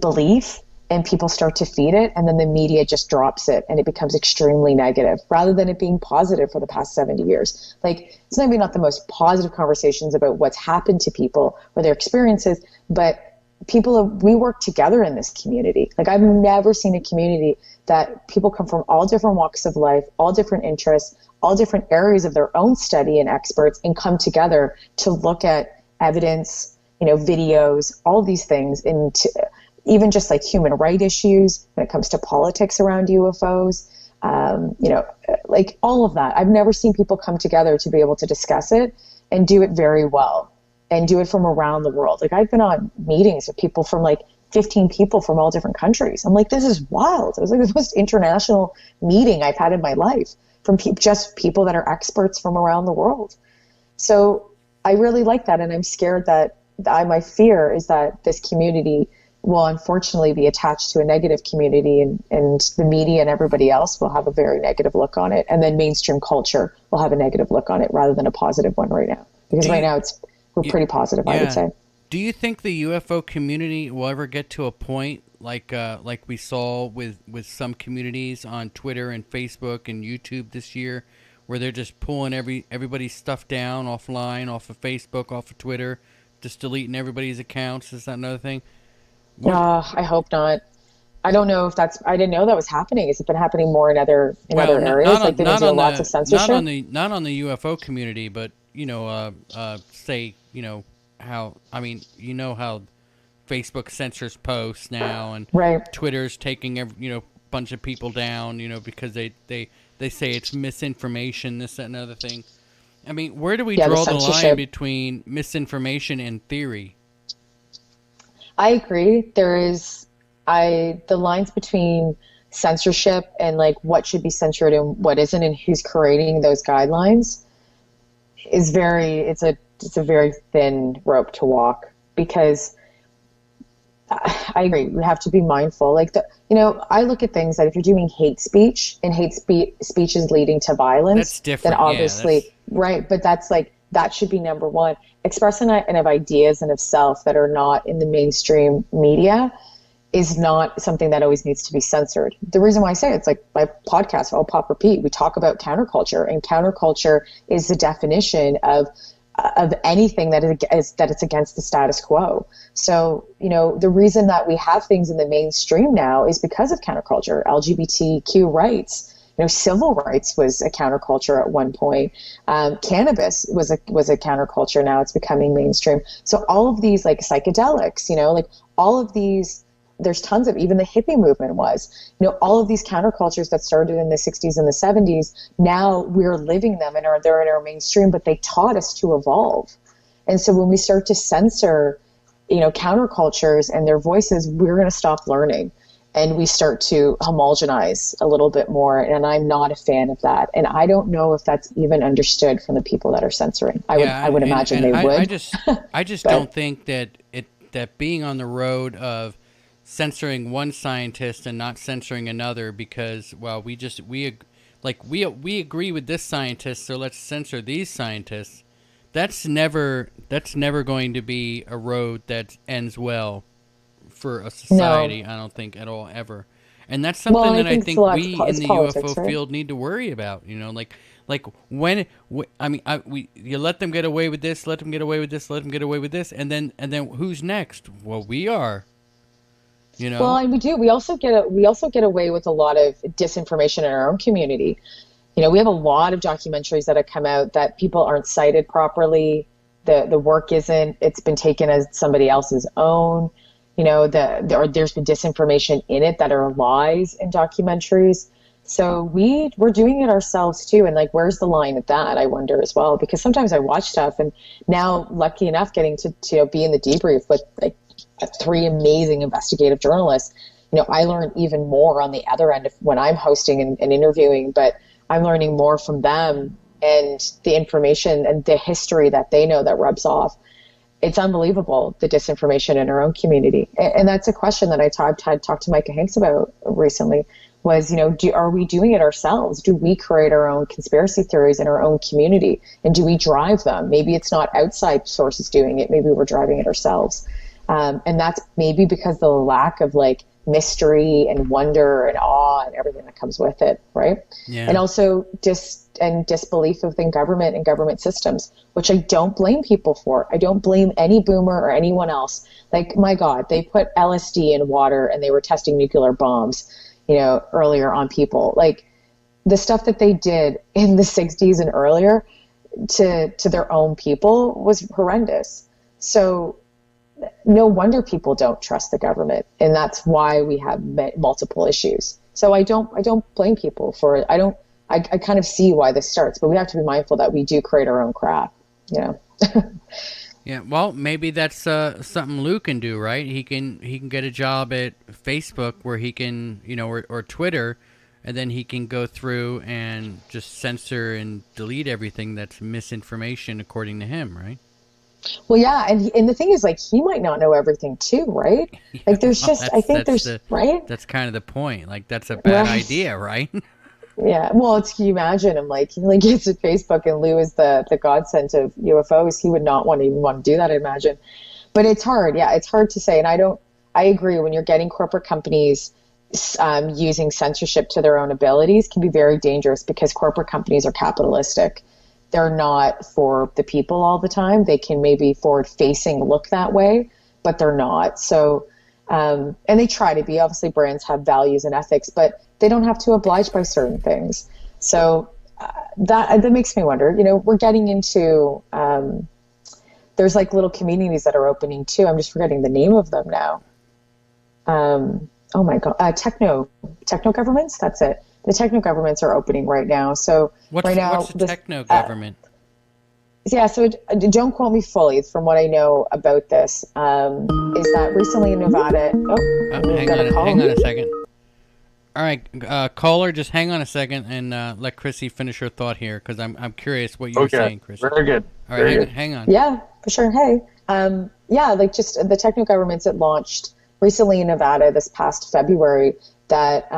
belief, and people start to feed it, and then the media just drops it and it becomes extremely negative rather than it being positive for the past 70 years. Like, it's maybe not the most positive conversations about what's happened to people or their experiences, but we work together in this community. Like, I've never seen a community that people come from all different walks of life, all different interests, all different areas of their own study and experts, and come together to look at evidence, videos, all these things, into even just like human rights issues when it comes to politics around UFOs, like all of that. I've never seen people come together to be able to discuss it and do it very well, and do it from around the world. Like, I've been on meetings with people from like 15 people from all different countries. I'm like, this is wild. It was like the most international meeting I've had in my life, from just people that are experts from around the world. So I really like that. And I'm scared that my fear is that this community will unfortunately be attached to a negative community, and the media and everybody else will have a very negative look on it. And then mainstream culture will have a negative look on it rather than a positive one right now. Because right now we're pretty positive, I would say. Do you think the UFO community will ever get to a point like we saw with some communities on Twitter and Facebook and YouTube this year, where they're just pulling everybody's stuff down offline, off of Facebook, off of Twitter, just deleting everybody's accounts? Is that another thing? I hope not. I don't know if I didn't know that was happening. Has it been happening more in other areas? Like they've been doing lots of censorship? Not on the UFO community, but say, how, how Facebook censors posts now, and right. Twitter's taking bunch of people down, because they say it's misinformation, this, that, and other thing. I mean, where do we draw the line between misinformation and theory? I agree. The lines between censorship and like what should be censored and what isn't, and who's creating those guidelines is it's a very thin rope to walk, because I agree. We have to be mindful. Like I look at things that if you're doing hate speech and hate speech is leading to violence, that's different. Then obviously, right. But that's like, that should be number one. Expressing of ideas and of self that are not in the mainstream media is not something that always needs to be censored. The reason why I say it's like my podcast, I'll pop repeat, we talk about counterculture, and counterculture is the definition of anything that it's against the status quo. So, the reason that we have things in the mainstream now is because of counterculture, LGBTQ rights. Civil rights was a counterculture at one point. Cannabis was a counterculture. Now it's becoming mainstream. So all of these, like psychedelics, like all of these, there's tons of, even the hippie movement was, all of these countercultures that started in the 60s and the 70s, now we're living them and they're in our mainstream, but they taught us to evolve. And so when we start to censor, countercultures and their voices, we're going to stop learning. And we start to homogenize a little bit more, and I'm not a fan of that. And I don't know if that's even understood from the people that are censoring. I would imagine they would. I just don't think that being on the road of censoring one scientist and not censoring another because, well, we agree with this scientist, so let's censor these scientists. That's never going to be a road that ends well for a society. No. I don't think at all, ever. And that's something that I think we in the UFO field need to worry about. Like when you let them get away with this, let them get away with this, let them get away with this, and then who's next? Well, we are. Well, and we do. We also get away with a lot of disinformation in our own community. We have a lot of documentaries that have come out that people aren't cited properly. The work isn't. It's been taken as somebody else's own. There's been disinformation in it that are lies in documentaries. So we're doing it ourselves too. And like, where's the line at that? I wonder as well, because sometimes I watch stuff, and now lucky enough getting to be in the debrief with like 3 amazing investigative journalists, I learn even more on the other end of when I'm hosting and interviewing, but I'm learning more from them and the information and the history that they know that rubs off. It's unbelievable, the disinformation in our own community. And that's a question that I had talked to Micah Hanks about recently was, are we doing it ourselves? Do we create our own conspiracy theories in our own community? And do we drive them? Maybe it's not outside sources doing it. Maybe we're driving it ourselves. And that's maybe because of the lack of like mystery and wonder and awe and everything that comes with it, right? Yeah. And also disbelief within government and government systems, which I don't blame people for. I don't blame any boomer or anyone else. Like, my God, they put LSD in water and they were testing nuclear bombs, earlier on people. Like, the stuff that they did in the 60s and earlier to their own people was horrendous. So no wonder people don't trust the government, and that's why we have multiple issues. So I don't blame people for it. I kind of see why this starts, but we have to be mindful that we do create our own crap, Yeah, well, maybe that's something Lou can do, right? He can get a job at Facebook where he can, or Twitter, and then he can go through and just censor and delete everything that's misinformation according to him, right? Well, yeah, and the thing is, like, he might not know everything too, right? Yeah, Like, there's well, just, I think there's, right? that's kind of the point. Like, that's a bad idea, right? Yeah. Well, can you imagine him, like, he like gets at Facebook and Lou is the godsend of UFOs. He would not even want to do that, I imagine. But it's hard. Yeah, it's hard to say. And I agree, when you're getting corporate companies using censorship to their own abilities can be very dangerous, because corporate companies are capitalistic. They're not for the people all the time. They can maybe forward-facing look that way, but they're not. So, and they try to be. Obviously, brands have values and ethics, but they don't have to oblige by certain things. So that makes me wonder. We're getting into there's like little communities that are opening too. I'm just forgetting the name of them now. Oh my God, techno governments. That's it. The techno governments are opening right now. So what's the techno government? Yeah, so don't quote me fully. From what I know about this, is that recently in Nevada. Hang on a second. All right, caller, just hang on a second and let Chrissy finish her thought here, because I'm curious what you were saying, Chrissy. Very good. All right, hang on. Yeah, for sure. Hey, yeah, like just the techno governments that launched recently in Nevada this past February, that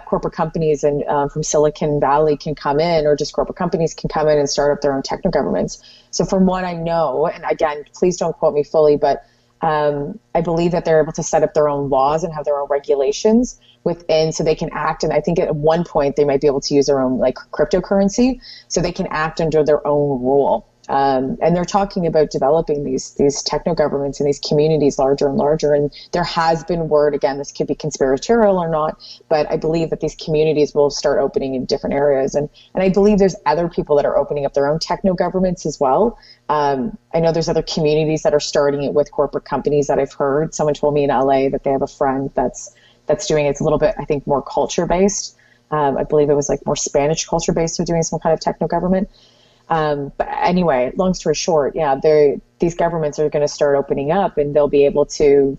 corporate companies and from Silicon Valley can come in, or just corporate companies can come in and start up their own techno governments. So from what I know, and again, please don't quote me fully, but I believe that they're able to set up their own laws and have their own regulations within, so they can act. And I think at one point they might be able to use their own like cryptocurrency, so they can act under their own rule. And they're talking about developing these techno governments in these communities larger and larger. And there has been word, again, this could be conspiratorial or not, but I believe that these communities will start opening in different areas. And I believe there's other people that are opening up their own techno governments as well. I know there's other communities that are starting it with corporate companies that I've heard. Someone told me in LA that they have a friend that's doing it. It's a little bit, I think, more culture based. I believe it was like more Spanish culture based. They're doing some kind of techno government. But anyway, long story short, yeah, these governments are going to start opening up, and they'll be able to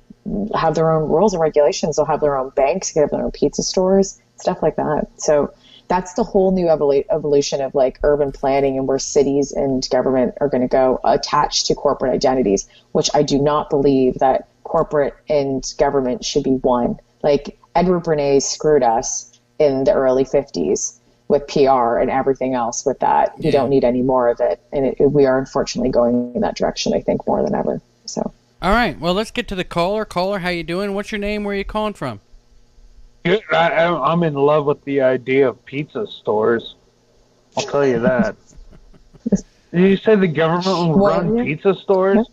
have their own rules and regulations. They'll have their own banks, they have their own pizza stores, stuff like that. So that's the whole new evolution of like urban planning, and where cities and government are going to go attached to corporate identities, which I do not believe that corporate and government should be one. Like Edward Bernays screwed us in the early 50s. With PR and everything else with that. You don't need any more of it. And we are unfortunately going in that direction, I think, more than ever. So. All right. Well, let's get to the caller. Caller, how you doing? What's your name? Where are you calling from? I'm in love with the idea of pizza stores. I'll tell you that. Did you say the government will run pizza stores?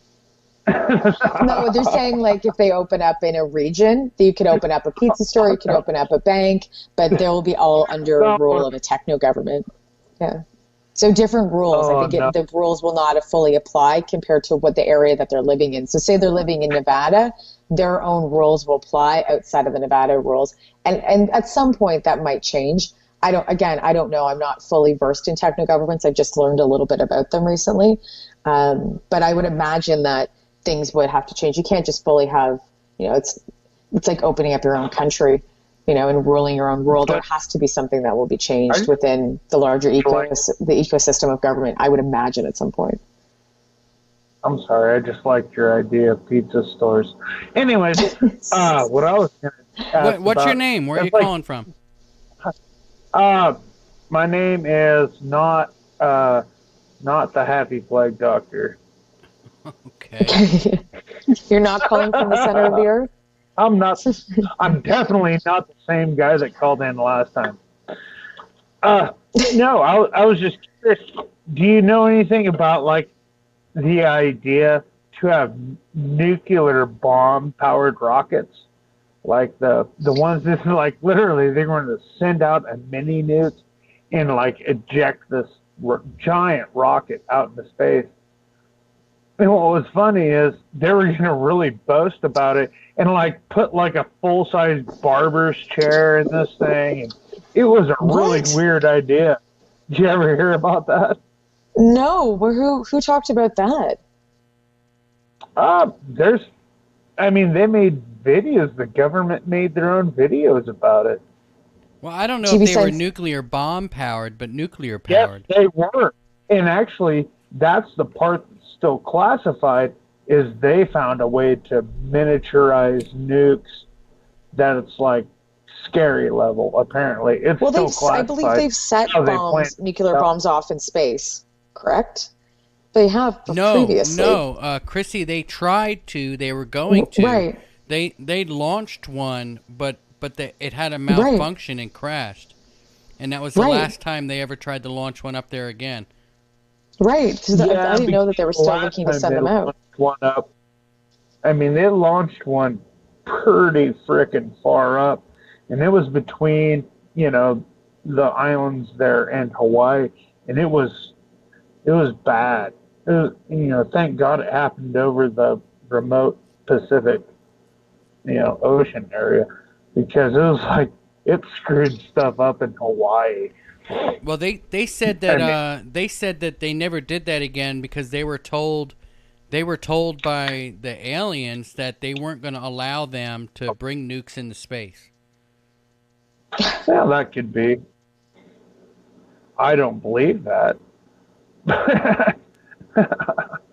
No, they're saying like if they open up in a region, you could open up a pizza store, you could open up a bank, but they will be all under a rule of a techno government. Yeah. So different rules. I think the rules will not fully apply compared to what the area that they're living in. So say they're living in Nevada, their own rules will apply outside of the Nevada rules. And at some point that might change. I don't know. I'm not fully versed in techno governments. I've just learned a little bit about them recently. But I would imagine that things would have to change. You can't just fully have, it's like opening up your own country, and ruling your own world. There has to be something that will be changed within the larger the ecosystem of government, I would imagine at some point. I'm sorry, I just liked your idea of pizza stores. Anyways, what I was going to ask what's your name? Where are you calling from? My name is not the Happy Flag Doctor. Okay. You're not calling from the center of the earth? I'm not. I'm definitely not the same guy that called in last time. No, I was just curious. Do you know anything about like the idea to have nuclear bomb powered rockets, like the ones that like literally they're going to send out a mini nuke and like eject this giant rocket out into space? And what was funny is they were going to really boast about it and like put like a full-size barber's chair in this thing. And it was a really weird idea. Did you ever hear about that? No. Who talked about that? They made videos. The government made their own videos about it. Well, I don't know if they were nuclear bomb powered, but nuclear powered. Yes, they were. And actually, that's the part that still classified is they found a way to miniaturize nukes that it's like scary level. Apparently, it's still classified. I believe they've set nuclear bombs off in space. Correct? They have previously. No, Chrissy, they tried to. They were going to. Right. They launched one, but it had a malfunction and crashed, and that was the last time they ever tried to launch one up there again. Right. I didn't know that they were still looking to send them out. One up. I mean, they launched one pretty frickin' far up, and it was between the islands there and Hawaii, and it was bad. It was, thank God it happened over the remote Pacific, ocean area, because it was like it screwed stuff up in Hawaii. Well, they said that they never did that again because they were told by the aliens that they weren't going to allow them to bring nukes into space. Well, that could be. I don't believe that.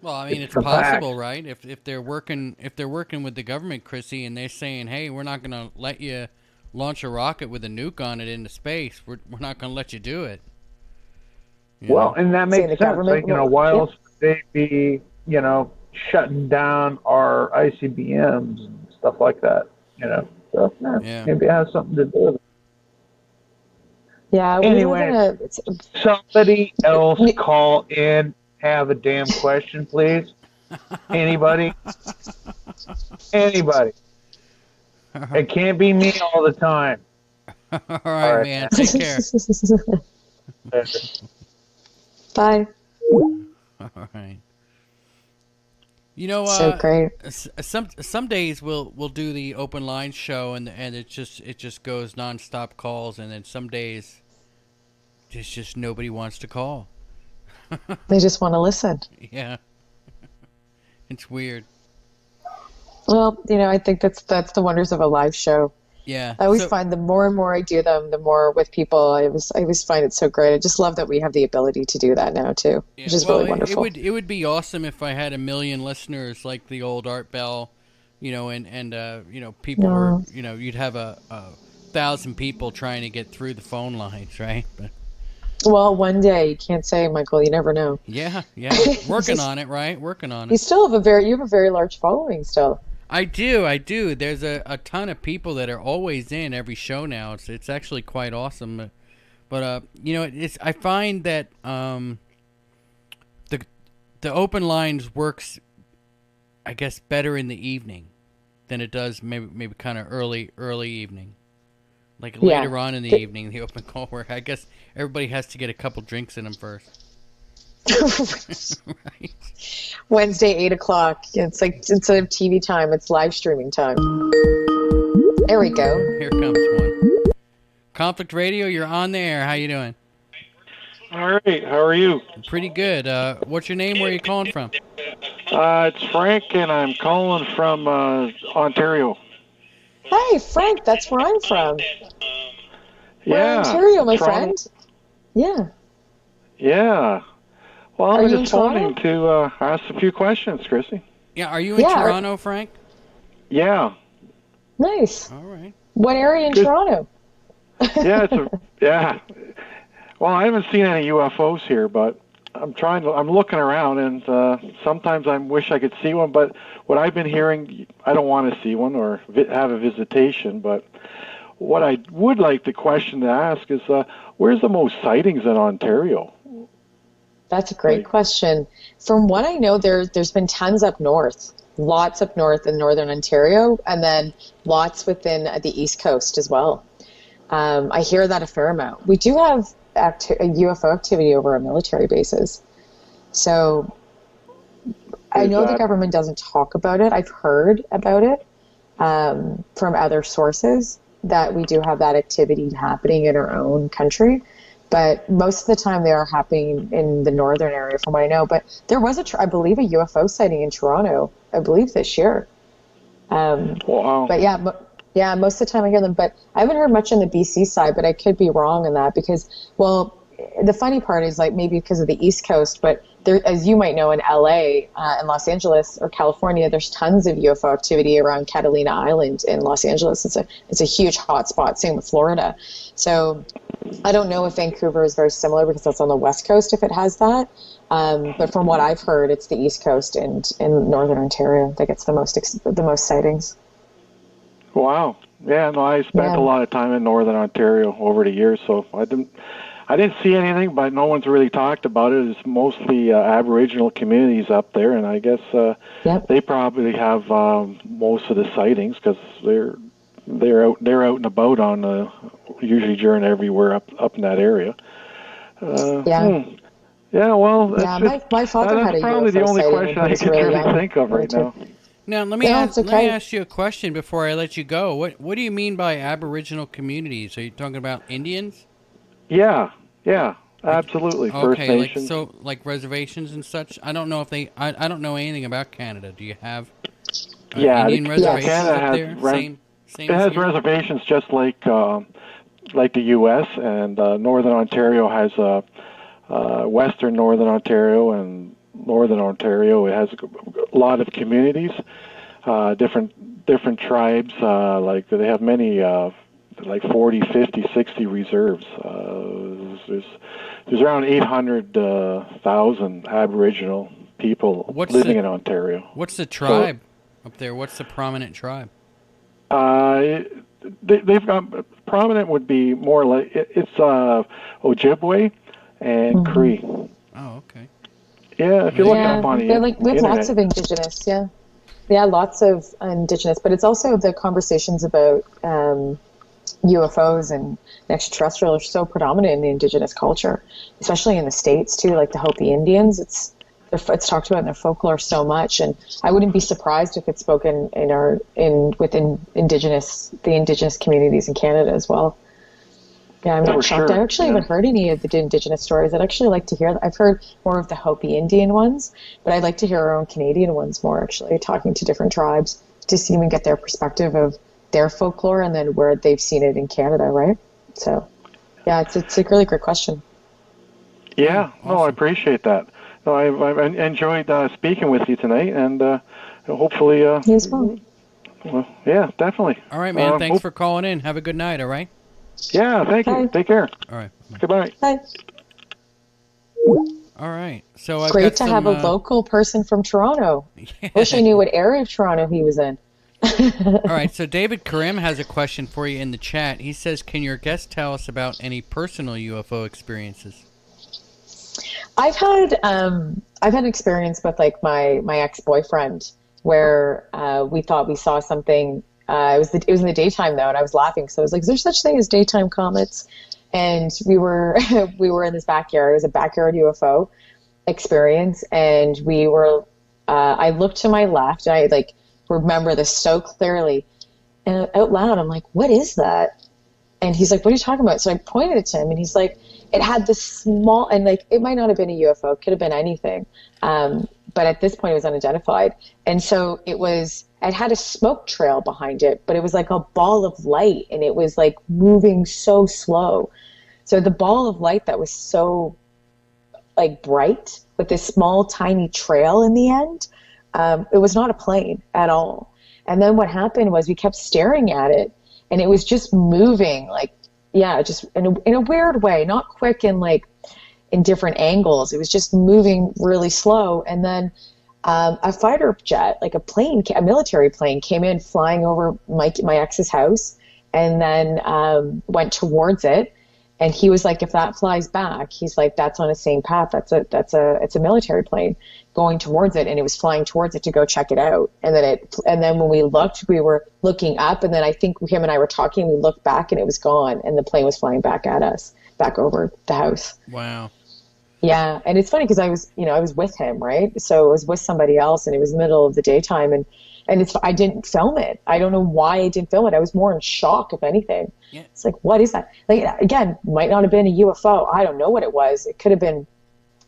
Well, I mean, it's possible, right? If they're working with the government, Chrissy, and they're saying, "Hey, we're not going to let you launch a rocket with a nuke on it into space. We're not going to let you do it." Well, and that makes sense. Like, why else would they be, shutting down our ICBMs and stuff like that? So maybe it has something to do with it. Yeah. Anyway, somebody else call in. Have a damn question, please. Anybody? Anybody? It can't be me all the time. All right, man. Take care. Bye. All right. So great. Some days we'll do the open line show and it just goes nonstop calls, and then some days it's just nobody wants to call. They just want to listen. Yeah. It's weird. Well, I think that's the wonders of a live show. Yeah. I always find the more and more I do them, the more with people, I always find it so great. I just love that we have the ability to do that now too, which is really wonderful. It would be awesome if I had 1 million listeners like the old Art Bell, and people were, you'd have 1,000 people trying to get through the phone lines, right? But well, one day, you can't say, Michael, you never know. Yeah. Working on it, right? Working on it. You have a very large following still. I do. There's a ton of people that are always in every show now. It's actually quite awesome. But I find that the open lines works, I guess, better in the evening than it does maybe kind of early evening. Like later on in the evening, the open call, where I guess everybody has to get a couple drinks in them first. Right. Wednesday, 8 o'clock. It's like, instead of TV time, it's live streaming time. There we go. Here comes one. Conflict Radio, you're on the air. How you doing? All right. How are you? Pretty good. What's your name? Where are you calling from? It's Frank, and I'm calling from Ontario. Hey, Frank, that's where I'm from. We're in Yeah. Ontario, my Toronto. friend. Yeah. Yeah. Well, Are I'm you just in phoning to ask a few questions, Chrissy. Yeah, are you in Toronto, Frank? Yeah. Nice. All right. What area in Toronto? Yeah. Well, I haven't seen any UFOs here, but I'm looking around, and sometimes I wish I could see one, but what I've been hearing, I don't want to see one or have a visitation, but what I would like the question to ask is, where's the most sightings in Ontario? That's a great question. From what I know, there's been tons up north, lots up north in northern Ontario, and then lots within the East Coast as well. I hear that a fair amount. We do have UFO activity over our military bases. So I know the government doesn't talk about it. I've heard about it from other sources that we do have that activity happening in our own country. But most of the time they are happening in the northern area from what I know. But there was I believe a UFO sighting in Toronto, I believe this year. Wow. But yeah, most of the time I hear them. But I haven't heard much on the BC side, but I could be wrong in that because, well, the funny part is like maybe because of the East Coast, but there, as you might know, in LA and Los Angeles or California, there's tons of UFO activity around Catalina Island in Los Angeles. It's a huge hotspot. Same with Florida. So I don't know if Vancouver is very similar because that's on the West Coast if it has that. But from what I've heard, it's the East Coast and in Northern Ontario that gets the most sightings. Wow. Yeah, no, I spent a lot of time in Northern Ontario over the years, so I didn't see anything, but no one's really talked about it. It's mostly Aboriginal communities up there, and I guess they probably have most of the sightings because they're out and about on usually during everywhere up in that area. Yeah, well, my father had a that's probably UFO the only sighting question when he I was can really really young. think of right now. Now, let me ask you a question before I let you go. What do you mean by Aboriginal communities? Are you talking about Indians? Yeah, absolutely. Okay, First Nations. like reservations and such. I don't know if I don't know anything about Canada. Do you have Canada Indian reservations up has there? Same it has as here? reservations just like the U.S. and Northern Ontario has Western Northern Ontario and Northern Ontario. It has a lot of communities, different tribes. Like they have many, like 40, 50, 60 reserves. There's around 800,000 Aboriginal people living in Ontario. What's the tribe up there? What's the prominent tribe? They've got prominent would be more like it's Ojibwe and Cree. Oh, okay. Yeah, if you look up on the we have lots of Indigenous, lots of Indigenous, but it's also the conversations about UFOs and extraterrestrial are so predominant in the Indigenous culture, especially in the States too, like the Hopi Indians. It's talked about in their folklore so much, and I wouldn't be surprised if it's spoken within the Indigenous communities in Canada as well. Yeah, I'm not shocked. Sure. I actually haven't heard any of the Indigenous stories. I'd actually like to hear. I've heard more of the Hopi Indian ones, but I'd like to hear our own Canadian ones more. Actually, talking to different tribes to see and get their perspective of their folklore and then where they've seen it in Canada, right? So, yeah, it's a really great question. Yeah, awesome. No, I appreciate that. No, I've enjoyed speaking with you tonight, and hopefully. You as well. Well, yeah, definitely. All right, man. Thanks for calling in. Have a good night. All right. Yeah, thank you. Take care. All right. Goodbye. Bye. All right. So I've great to have a local person from Toronto. Yeah. Wish I knew what area of Toronto he was in. All right. So David Karim has a question for you in the chat. He says, "Can your guest tell us about any personal UFO experiences?" I've had an experience with like my ex-boyfriend where we thought we saw something. It was in the daytime though, and I was laughing. So I was like, "Is there such thing as daytime comets?" And we were in this backyard. It was a backyard UFO experience, and we were. I looked to my left, and I like remember this so clearly, and out loud, I'm like, "What is that?" And he's like, "What are you talking about?" So I pointed it to him, and he's like, "It had this small," and like it might not have been a UFO, it could have been anything, but at this point it was unidentified, and so it had a smoke trail behind it, but it was like a ball of light, and it was like moving so slow. So the ball of light that was so like bright with this small tiny trail in the end, it was not a plane at all. And then what happened was we kept staring at it, and it was just moving like, yeah, just in a weird way, not quick and like in different angles. It was just moving really slow. And then a fighter jet, like a military plane, came in flying over my ex's house, and then went towards it. And he was like, "If that flies back," he's like, "that's on the same path. It's a military plane going towards it," and it was flying towards it to go check it out. And then when we looked, we were looking up, and then I think him and I were talking. We looked back, and it was gone, and the plane was flying back at us, back over the house. Wow. Yeah, and it's funny because I was with him, right? So I was with somebody else, and it was the middle of the daytime, and I didn't film it. I don't know why I didn't film it. I was more in shock, if anything. Yeah. It's like, what is that? Like, again, might not have been a UFO. I don't know what it was. It could have been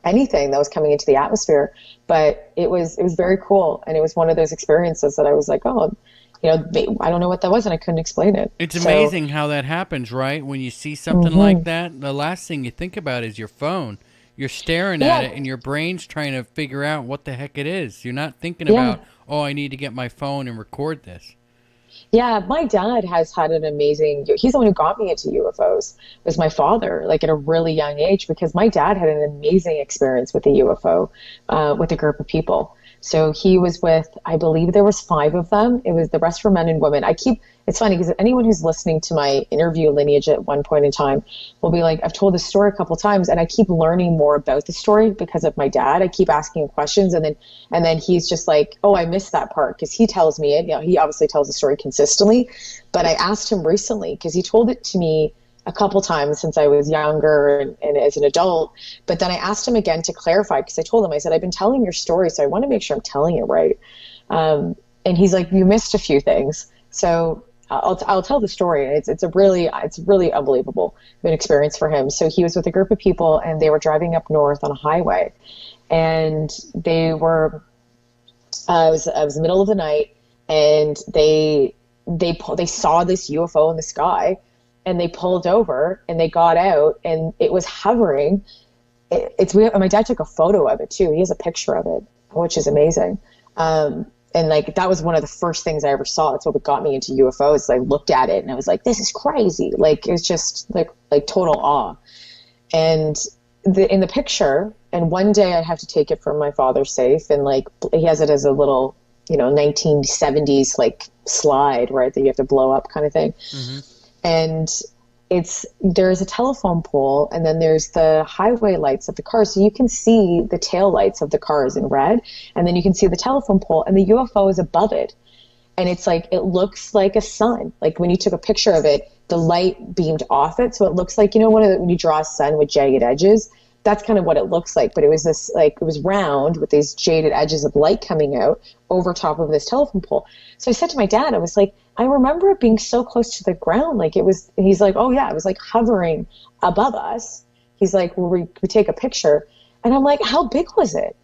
anything that was coming into the atmosphere, but it was very cool, and it was one of those experiences that I was like, oh, I don't know what that was, and I couldn't explain it. It's amazing how that happens, right? When you see something like that, the last thing you think about is your phone. You're staring at it, and your brain's trying to figure out what the heck it is. You're not thinking about, oh, I need to get my phone and record this. Yeah, my dad has had an amazing, he's the one who got me into UFOs, was my father, like at a really young age, because my dad had an amazing experience with a UFO, with a group of people. So he was with, I believe there was 5 of them. It was, the rest were men and women. It's funny because anyone who's listening to my interview lineage at one point in time will be like, I've told this story a couple times, and I keep learning more about the story because of my dad. I keep asking him questions, and then he's just like, oh, I missed that part, because he tells me it. He obviously tells the story consistently, but I asked him recently because he told it to me a couple times since I was younger and as an adult. But then I asked him again to clarify, because I told him, I said, I've been telling your story, so I want to make sure I'm telling it right. And he's like, you missed a few things. So I'll tell the story. It's really unbelievable an experience for him. So he was with a group of people, and they were driving up north on a highway, and they were, it was the middle of the night, and they saw this UFO in the sky. And they pulled over, and they got out, and it was hovering. It's weird. My dad took a photo of it too. He has a picture of it, which is amazing. And like, that was one of the first things I ever saw. It's what got me into UFOs. I looked at it, and I was like, this is crazy. Like, it was just like total awe. And in the picture, and one day I have to take it from my father's safe, and like, he has it as a little, 1970s like slide, right, that you have to blow up kind of thing. Mm-hmm. And there's a telephone pole, and then there's the highway lights of the cars. So you can see the tail lights of the cars in red, and then you can see the telephone pole, and the UFO is above it. And it's like, it looks like a sun. Like when you took a picture of it, the light beamed off it. So it looks like, when you draw a sun with jagged edges, that's kind of what it looks like. But it was this, like, it was round with these jaded edges of light coming out over top of this telephone pole. So I said to my dad, I was like, I remember it being so close to the ground. Like it was, he's like, oh yeah, it was like hovering above us. He's like, well, we take a picture. And I'm like, how big was it?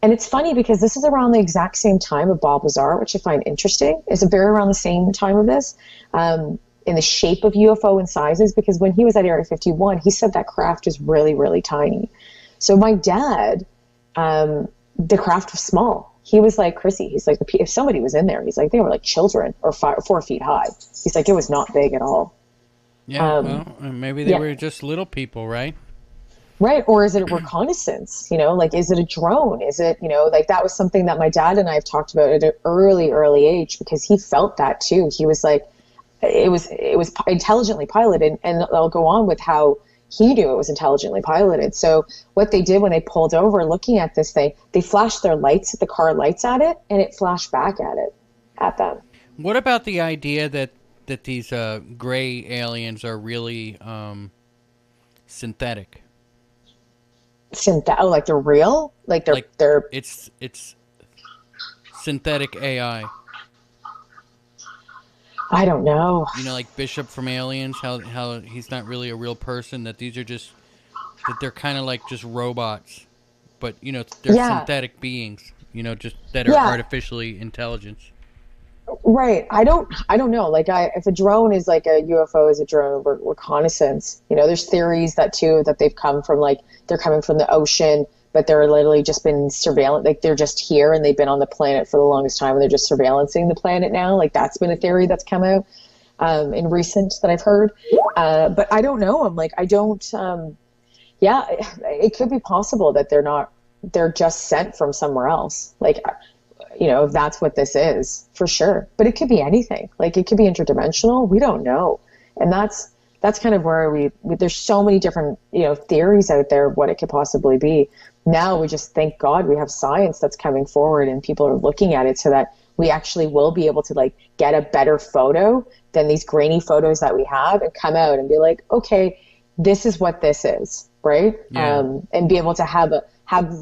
And it's funny because this is around the exact same time of Bob Lazar, which I find interesting. It's very around the same time of this, in the shape of UFO and sizes, because when he was at Area 51, he said that craft is really, really tiny. So my dad, the craft was small. He was like, Chrissy, he's like, if somebody was in there, he's like, they were like children or 4 feet high. He's like, it was not big at all. Yeah, well, maybe they were just little people, right? Right. Or is it a reconnaissance? Like, is it a drone? Is it, like, that was something that my dad and I have talked about at an early age, because he felt that too. He was like, it was intelligently piloted, and I'll go on with how he knew it was intelligently piloted. So what they did when they pulled over looking at this thing, they flashed their lights, the car lights at it, and it flashed back at them. What about the idea that these gray aliens are really synthetic? Like they're real? Like they're it's synthetic AI. I don't know. Like Bishop from Aliens, how he's not really a real person, that these are just, that they're kind of like just robots, but they're synthetic beings, just that are artificially intelligent. Right. I don't know. Like, if a drone is like a UFO is a drone reconnaissance, there's theories that they've come from, like, they're coming from the ocean, but they're literally just been surveillance. Like, they're just here and they've been on the planet for the longest time, and they're just surveillancing the planet now. Like, that's been a theory that's come out in recent that I've heard. But I don't know. I'm like, I don't. It could be possible that they're just sent from somewhere else. Like, if that's what this is, for sure. But it could be anything. Like, it could be interdimensional. We don't know. And that's kind of where there's so many different, theories out there of what it could possibly be. Now we just, thank God, we have science that's coming forward, and people are looking at it so that we actually will be able to, like, get a better photo than these grainy photos that we have, and come out and be like, okay, this is what this is, right? Yeah. And be able to have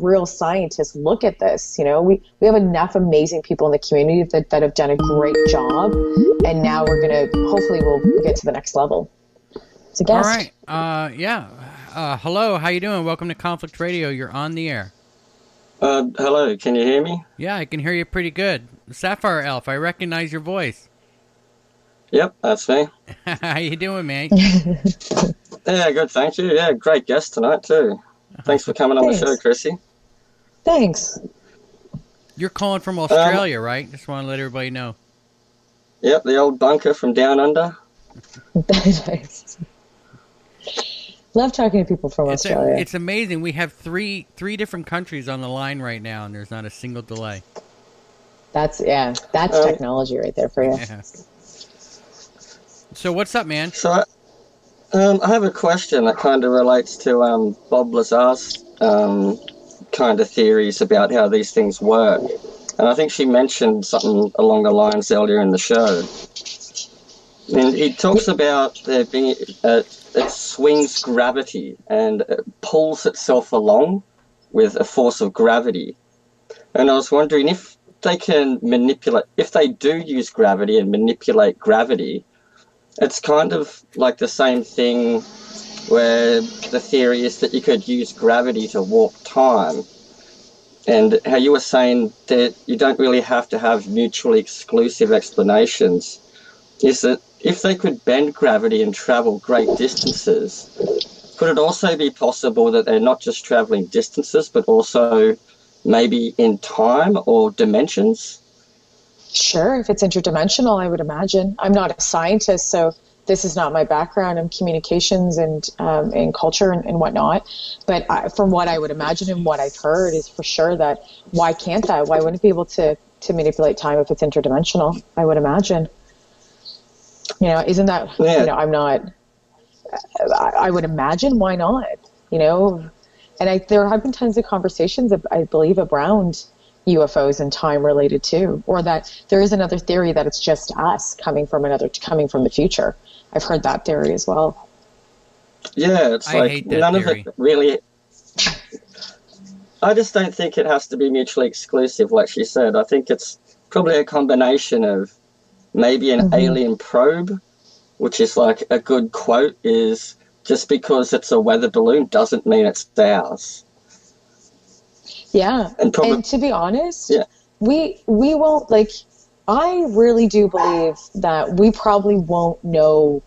real scientists look at this. We have enough amazing people in the community that have done a great job, and now hopefully we'll get to the next level. It's a guest. All right. Hello, how you doing? Welcome to Conflict Radio. You're on the air. Hello, can you hear me? Yeah, I can hear you pretty good. Sapphire Elf, I recognize your voice. Yep, that's me. How you doing, man? Yeah, good, thank you. Yeah, great guest tonight too. Thanks for coming on the show, Chrissy. Thanks. You're calling from Australia, right? Just want to let everybody know. Yep, the old bunker from down under. Love talking to people from Australia. It's amazing. We have three different countries on the line right now, and there's not a single delay. That's technology right there for you. Yeah. So what's up, man? So I have a question that kind of relates to Bob Lazar's kind of theories about how these things work. And I think she mentioned something along the lines earlier in the show. And he talks about there being it swings gravity and it pulls itself along with a force of gravity. And I was wondering if they can manipulate, if they do use gravity and manipulate gravity, it's kind of like the same thing where the theory is that you could use gravity to warp time. And how you were saying that you don't really have to have mutually exclusive explanations, is that if they could bend gravity and travel great distances, could it also be possible that they're not just traveling distances, but also maybe in time or dimensions? Sure, if it's interdimensional, I would imagine. I'm not a scientist, so this is not my background. I'm communications and culture and whatnot. But from what I would imagine and what I've heard is for sure that why can't that? Why wouldn't it be able to manipulate time if it's interdimensional? I would imagine. You know, isn't that, yeah. You know, I would imagine why not, you know? And there have been tons of conversations, I believe, around UFOs and time related too, or that there is another theory that it's just us coming from the future. I've heard that theory as well. Yeah, it's like none of it really. I just don't think it has to be mutually exclusive, like she said. I think it's probably a combination of maybe an alien probe, which is like a good quote is, just because it's a weather balloon doesn't mean it's ours. Yeah, and to be honest, we won't, like, I really do believe that we probably won't know,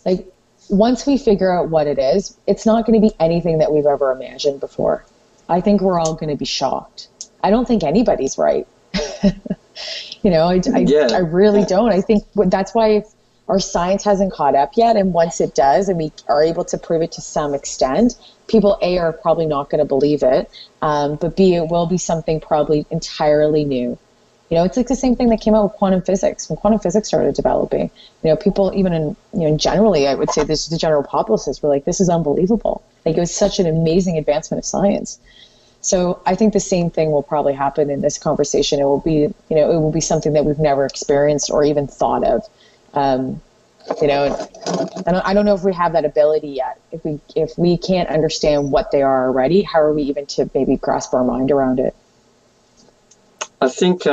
like, once we figure out what it is, it's not going to be anything that we've ever imagined before. I think we're all going to be shocked. I don't think anybody's right. You know, I really don't. I think that's why our science hasn't caught up yet, and once it does and we are able to prove it to some extent, people A, are probably not going to believe it, but B, it will be something probably entirely new. You know, it's like the same thing that came out with quantum physics. When quantum physics started developing, you know, people even generally, I would say this, the general populace were like, this is unbelievable. Like, it was such an amazing advancement of science. So I think the same thing will probably happen in this conversation. It will be, you know, it will be something that we've never experienced or even thought of. You know, I don't know if we have that ability yet. If we can't understand what they are already, how are we even to maybe grasp our mind around it? I think,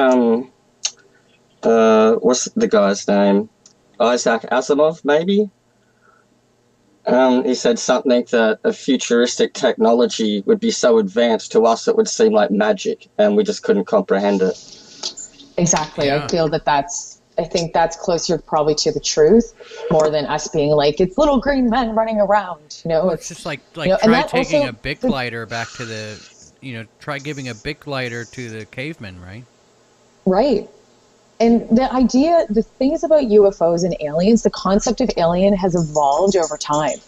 what's the guy's name? Isaac Asimov, maybe? He said something that a futuristic technology would be so advanced to us it would seem like magic, and we just couldn't comprehend it. Exactly. Yeah. I feel I think that's closer probably to the truth, more than us being like, it's little green men running around. You know, it's just like you know, try taking also, a Bic lighter back to try giving a Bic lighter to the cavemen, right? Right. And the things about UFOs and aliens, the concept of alien has evolved over time.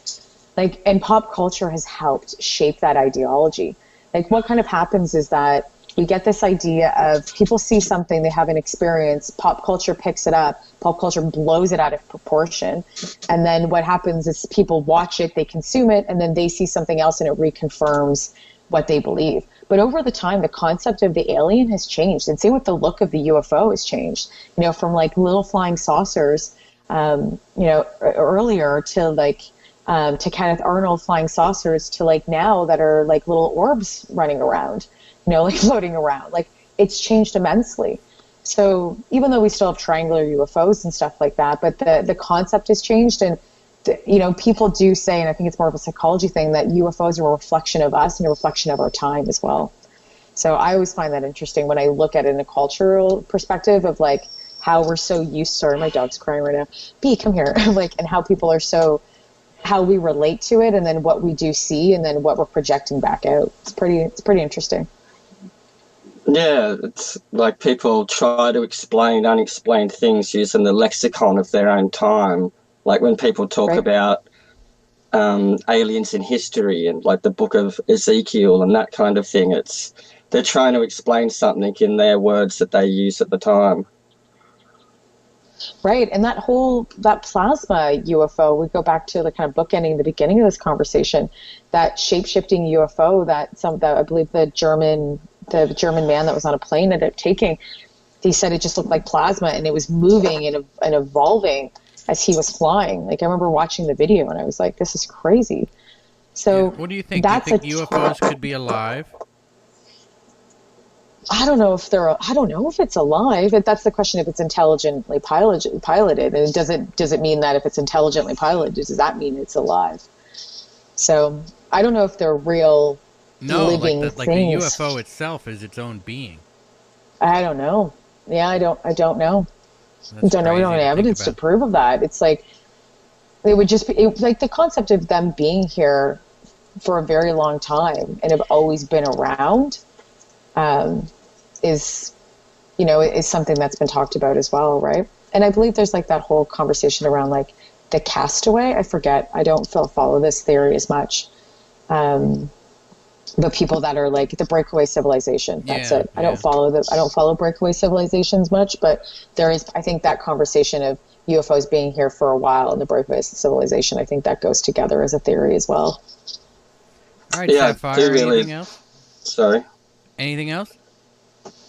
Like, and pop culture has helped shape that ideology. Like, what kind of happens is that we get this idea of people see something, they have an experience, pop culture picks it up, pop culture blows it out of proportion. And then what happens is people watch it, they consume it, and then they see something else and it reconfirms what they believe. But over the time, the concept of the alien has changed. And same with the look of the UFO has changed. You know, from like little flying saucers, you know, earlier to like, to Kenneth Arnold flying saucers to like now that are like little orbs running around. You know, like floating around. Like, it's changed immensely. So even though we still have triangular UFOs and stuff like that, but the concept has changed. And, you know, people do say, and I think it's more of a psychology thing, that UFOs are a reflection of us and a reflection of our time as well. So I always find that interesting when I look at it in a cultural perspective of like how we're so used. Sorry, my dog's crying right now. B, come here. Like, and how people are so, how we relate to it, and then what we do see, and then what we're projecting back out. It's pretty interesting. Yeah, it's like people try to explain unexplained things using the lexicon of their own time. Like when people talk about aliens in history and like the book of Ezekiel and that kind of thing, they're trying to explain something in their words that they use at the time. Right, and that plasma UFO, we go back to the kind of bookending the beginning of this conversation, that shape-shifting UFO that I believe the German man that was on a plane ended up taking, he said it just looked like plasma and it was moving and evolving as he was flying. Like I remember watching the video and I was like, this is crazy. So what do you think? Do you think UFOs could be alive? I don't know if it's alive. That's the question. If it's intelligently piloted, and does it mean that if it's intelligently piloted, does that mean it's alive? So I don't know if they're real living things. Like the UFO itself is its own being. I don't know. Yeah, I don't know. We don't have any evidence to prove of that. It's like it would just be like the concept of them being here for a very long time and have always been around. Is something that's been talked about as well, right? And I believe there's like that whole conversation around like the castaway. I forget. I don't follow this theory as much. But people that are like the breakaway civilization. That's it. I don't follow breakaway civilizations much, but there is, I think, that conversation of UFOs being here for a while and the breakaway civilization. I think that goes together as a theory as well. All right, Sapphire, anything else? Sorry. Anything else?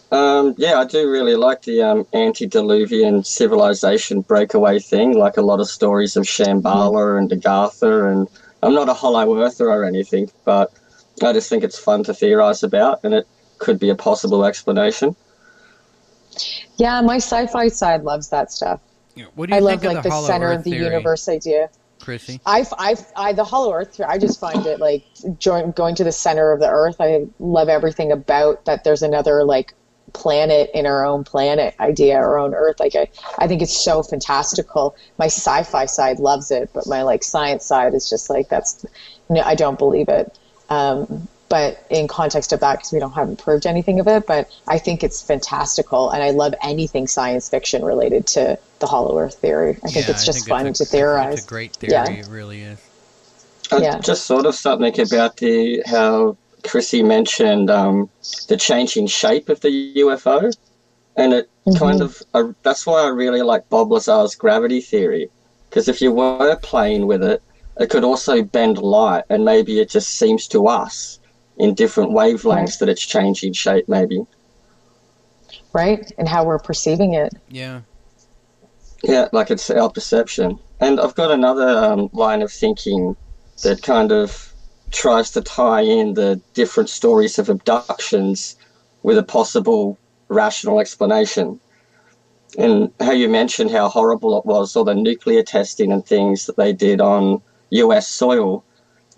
I do really like the antediluvian civilization breakaway thing, like a lot of stories of Shambhala and Agartha, and I'm not a hollow earther or anything, but I just think it's fun to theorize about, and it could be a possible explanation. Yeah, my sci-fi side loves that stuff. What do you think love of the center of the universe idea. Chrissy? The hollow earth, I just find it like going to the center of the earth. I love everything about that. There's another like planet in our own planet idea, our own earth. Like I think it's so fantastical. My sci-fi side loves it, but my like science side is just like, I don't believe it. But in context of that, because we haven't proved anything of it, but I think it's fantastical, and I love anything science fiction related to the hollow earth theory. I think it's just fun to theorize. It's a great theory, it really is. Just sort of something about how Chrissy mentioned the changing shape of the UFO, and it kind of, that's why I really like Bob Lazar's gravity theory, because if you were playing with it, it could also bend light, and maybe it just seems to us in different wavelengths that it's changing shape, maybe. Right, and how we're perceiving it. Yeah. Yeah, like it's our perception. And I've got another line of thinking that kind of tries to tie in the different stories of abductions with a possible rational explanation. And how you mentioned how horrible it was, all the nuclear testing and things that they did on US soil,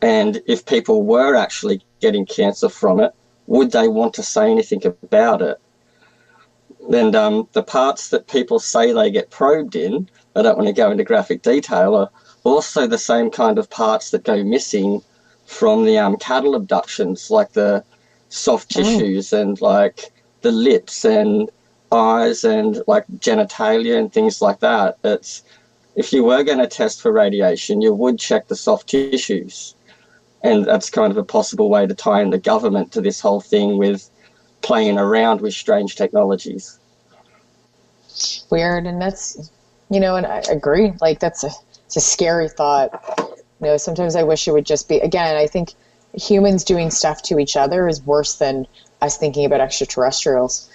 and if people were actually getting cancer from it, would they want to say anything about it? And the parts that people say they get probed in, I don't want to go into graphic detail, are also the same kind of parts that go missing from the cattle abductions, like the soft tissues and like the lips and eyes and like genitalia and things like that. It's, if you were going to test for radiation, you would check the soft tissues. And that's kind of a possible way to tie in the government to this whole thing with playing around with strange technologies. Weird, and that's, and I agree. Like it's a scary thought. Sometimes I wish it would just be, again, I think humans doing stuff to each other is worse than us thinking about extraterrestrials.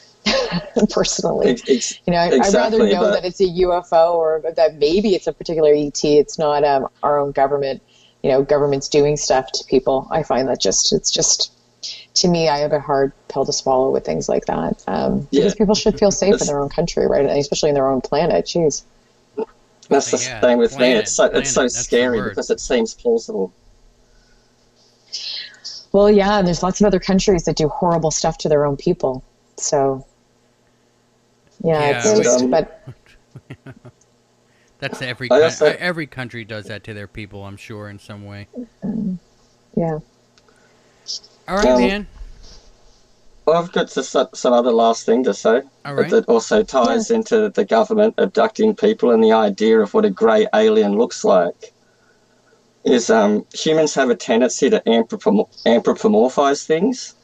Personally, I'd rather know that it's a UFO or that maybe it's a particular ET. It's not our own government. Government's doing stuff to people. I find that it's just, to me, I have a hard pill to swallow with things like that. Because people should feel safe in their own country, right? And especially in their own planet. Jeez. That's the same with me. It's so scary because it seems plausible. Well, yeah, and there's lots of other countries that do horrible stuff to their own people. So, yeah, it's just, but that's every country does that to their people, I'm sure, in some way. Yeah. All right, man. Well, I've got just some other last thing to say. All right. That also ties into the government abducting people and the idea of what a grey alien looks like. Is humans have a tendency to anthropomorphize things,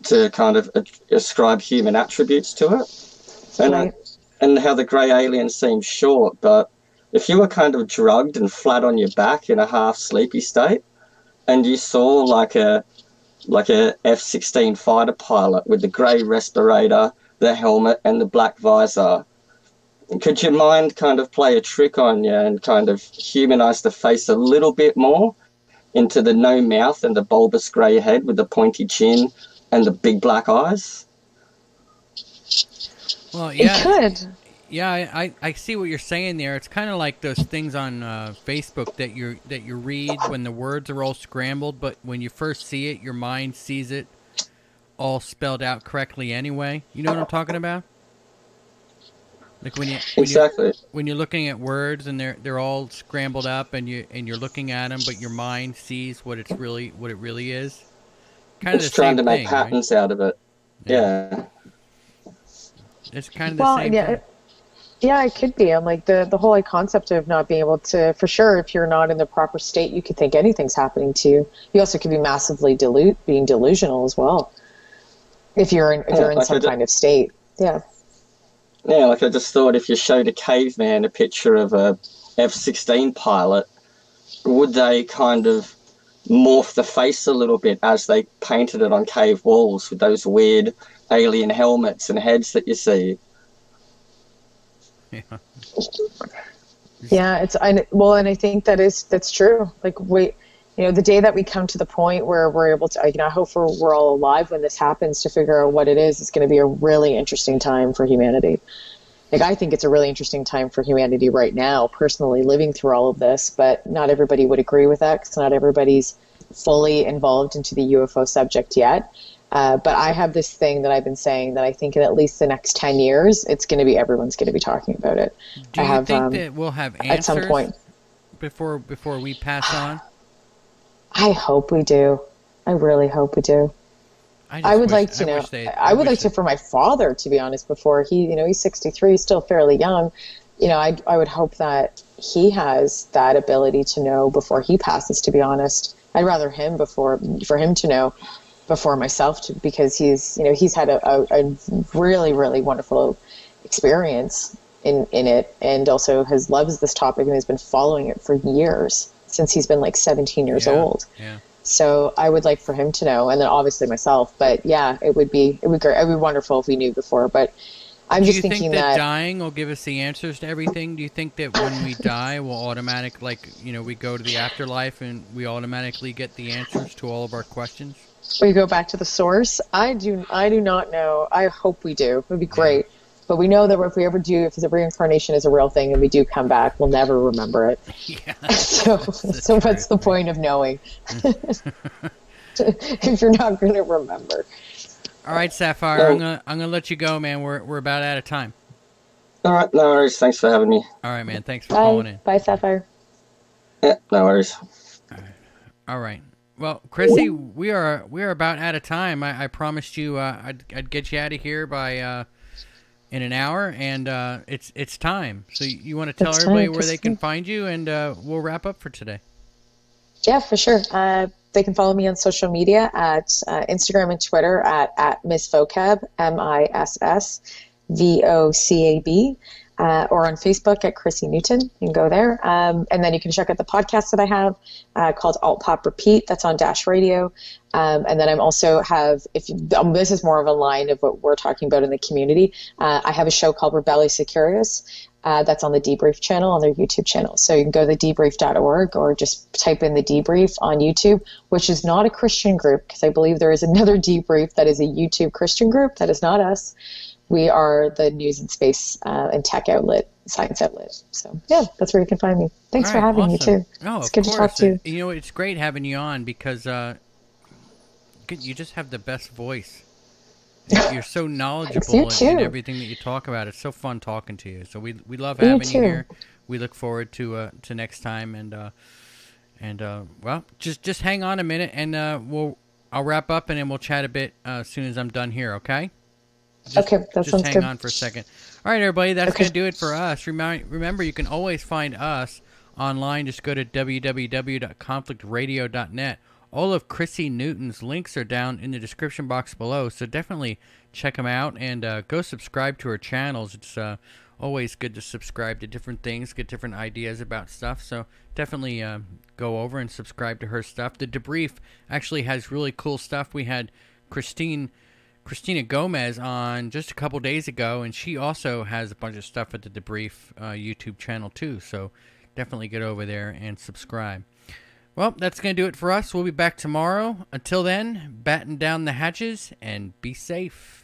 to kind of ascribe human attributes to it. And how the grey alien seems short, but if you were kind of drugged and flat on your back in a half sleepy state, and you saw like a F-16 fighter pilot with the grey respirator, the helmet, and the black visor, could your mind kind of play a trick on you and kind of humanize the face a little bit more into the no mouth and the bulbous grey head with the pointy chin and the big black eyes? Well, yeah. It could. Yeah, I see what you're saying there. It's kind of like those things on Facebook that you read when the words are all scrambled, but when you first see it, your mind sees it all spelled out correctly anyway. You know what I'm talking about? Like when you're looking at words and they're all scrambled up and you're looking at them, but your mind sees what it really is. Kind of it's trying to make patterns out of it. Yeah. It's kind of the same thing. Yeah, it could be. And like the whole concept of not being able to, for sure, if you're not in the proper state, you could think anything's happening to you. You also could be massively being delusional as well. If you're in some kind of state. Yeah. Yeah, like I just thought if you showed a caveman a picture of a F-16 pilot, would they kind of morph the face a little bit as they painted it on cave walls with those weird alien helmets and heads that you see? Yeah. Yeah, and I think that's true. Like the day that we come to the point where we're able to, I hope we're all alive when this happens to figure out what it is. It's going to be a really interesting time for humanity. Like, I think it's a really interesting time for humanity right now, personally living through all of this, but not everybody would agree with that because not everybody's fully involved into the UFO subject yet. But I have this thing that I've been saying that I think in at least the next 10 years, everyone's going to be talking about it. Do you think that we'll have answers at some point before we pass on? I hope we do. I really hope we do. I would like to for my father, to be honest, before he's 63, he's still fairly young. I would hope that he has that ability to know before he passes, to be honest. I'd rather for him to know before myself, because he's had a really, really wonderful experience in it, and also loves this topic and has been following it for years, since he's been like 17 years old. Yeah. So I would like for him to know, and then obviously myself. But yeah, it would be great. It would be wonderful if we knew before. But I'm just thinking that. Do you think that dying will give us the answers to everything? Do you think that when we die, we'll automatically, we go to the afterlife and we automatically get the answers to all of our questions? We go back to the source. I do not know. I hope we do. It would be great. But we know that if we ever do, if the reincarnation is a real thing and we do come back, we'll never remember it. Yeah. So what's the point of knowing if you're not going to remember? All right, Sapphire, I'm gonna let you go, man. We're about out of time. All right, no worries. Thanks for having me. All right, man. Thanks for calling in. Bye, Sapphire. Yeah, no worries. All right. Well, Chrissy, we are about out of time. I promised you I'd get you out of here by in an hour, and it's time. So you want to tell everybody where they can find you, and we'll wrap up for today. Yeah, for sure. They can follow me on social media at Instagram and Twitter at Miss Vocab, MISSVOCAB, or on Facebook at Chrissy Newton. You can go there. And then you can check out the podcast that I have called Alt Pop Repeat. That's on Dash Radio. And then I'm also this is more of a line of what we're talking about in the community. I have a show called Rebellious Curious. That's on the Debrief channel, on their YouTube channel. So you can go to debrief.org or just type in the Debrief on YouTube, which is not a Christian group, because I believe there is another Debrief that is a YouTube Christian group. That is not us. We are the news and space and tech outlet, science outlet. So, yeah, that's where you can find me. Thanks for having me, too. Oh, it's good to talk to you. It's great having you on because you just have the best voice. You're so knowledgeable in everything that you talk about. It's so fun talking to you. So we love having you here. We look forward to next time, and well, just hang on a minute, and I'll wrap up, and then we'll chat a bit as soon as I'm done here. Okay? Okay, that sounds good. Just hang on for a second. All right, everybody, that's going to do it for us. Remember, you can always find us online. Just go to www.conflictradio.net. All of Chrissy Newton's links are down in the description box below, so definitely check them out and go subscribe to her channels. It's always good to subscribe to different things, get different ideas about stuff, so definitely go over and subscribe to her stuff. The Debrief actually has really cool stuff. We had Christina Gomez on just a couple days ago, and she also has a bunch of stuff at the Debrief YouTube channel too, so definitely get over there and subscribe. Well, that's going to do it for us. We'll be back tomorrow. Until then, batten down the hatches and be safe.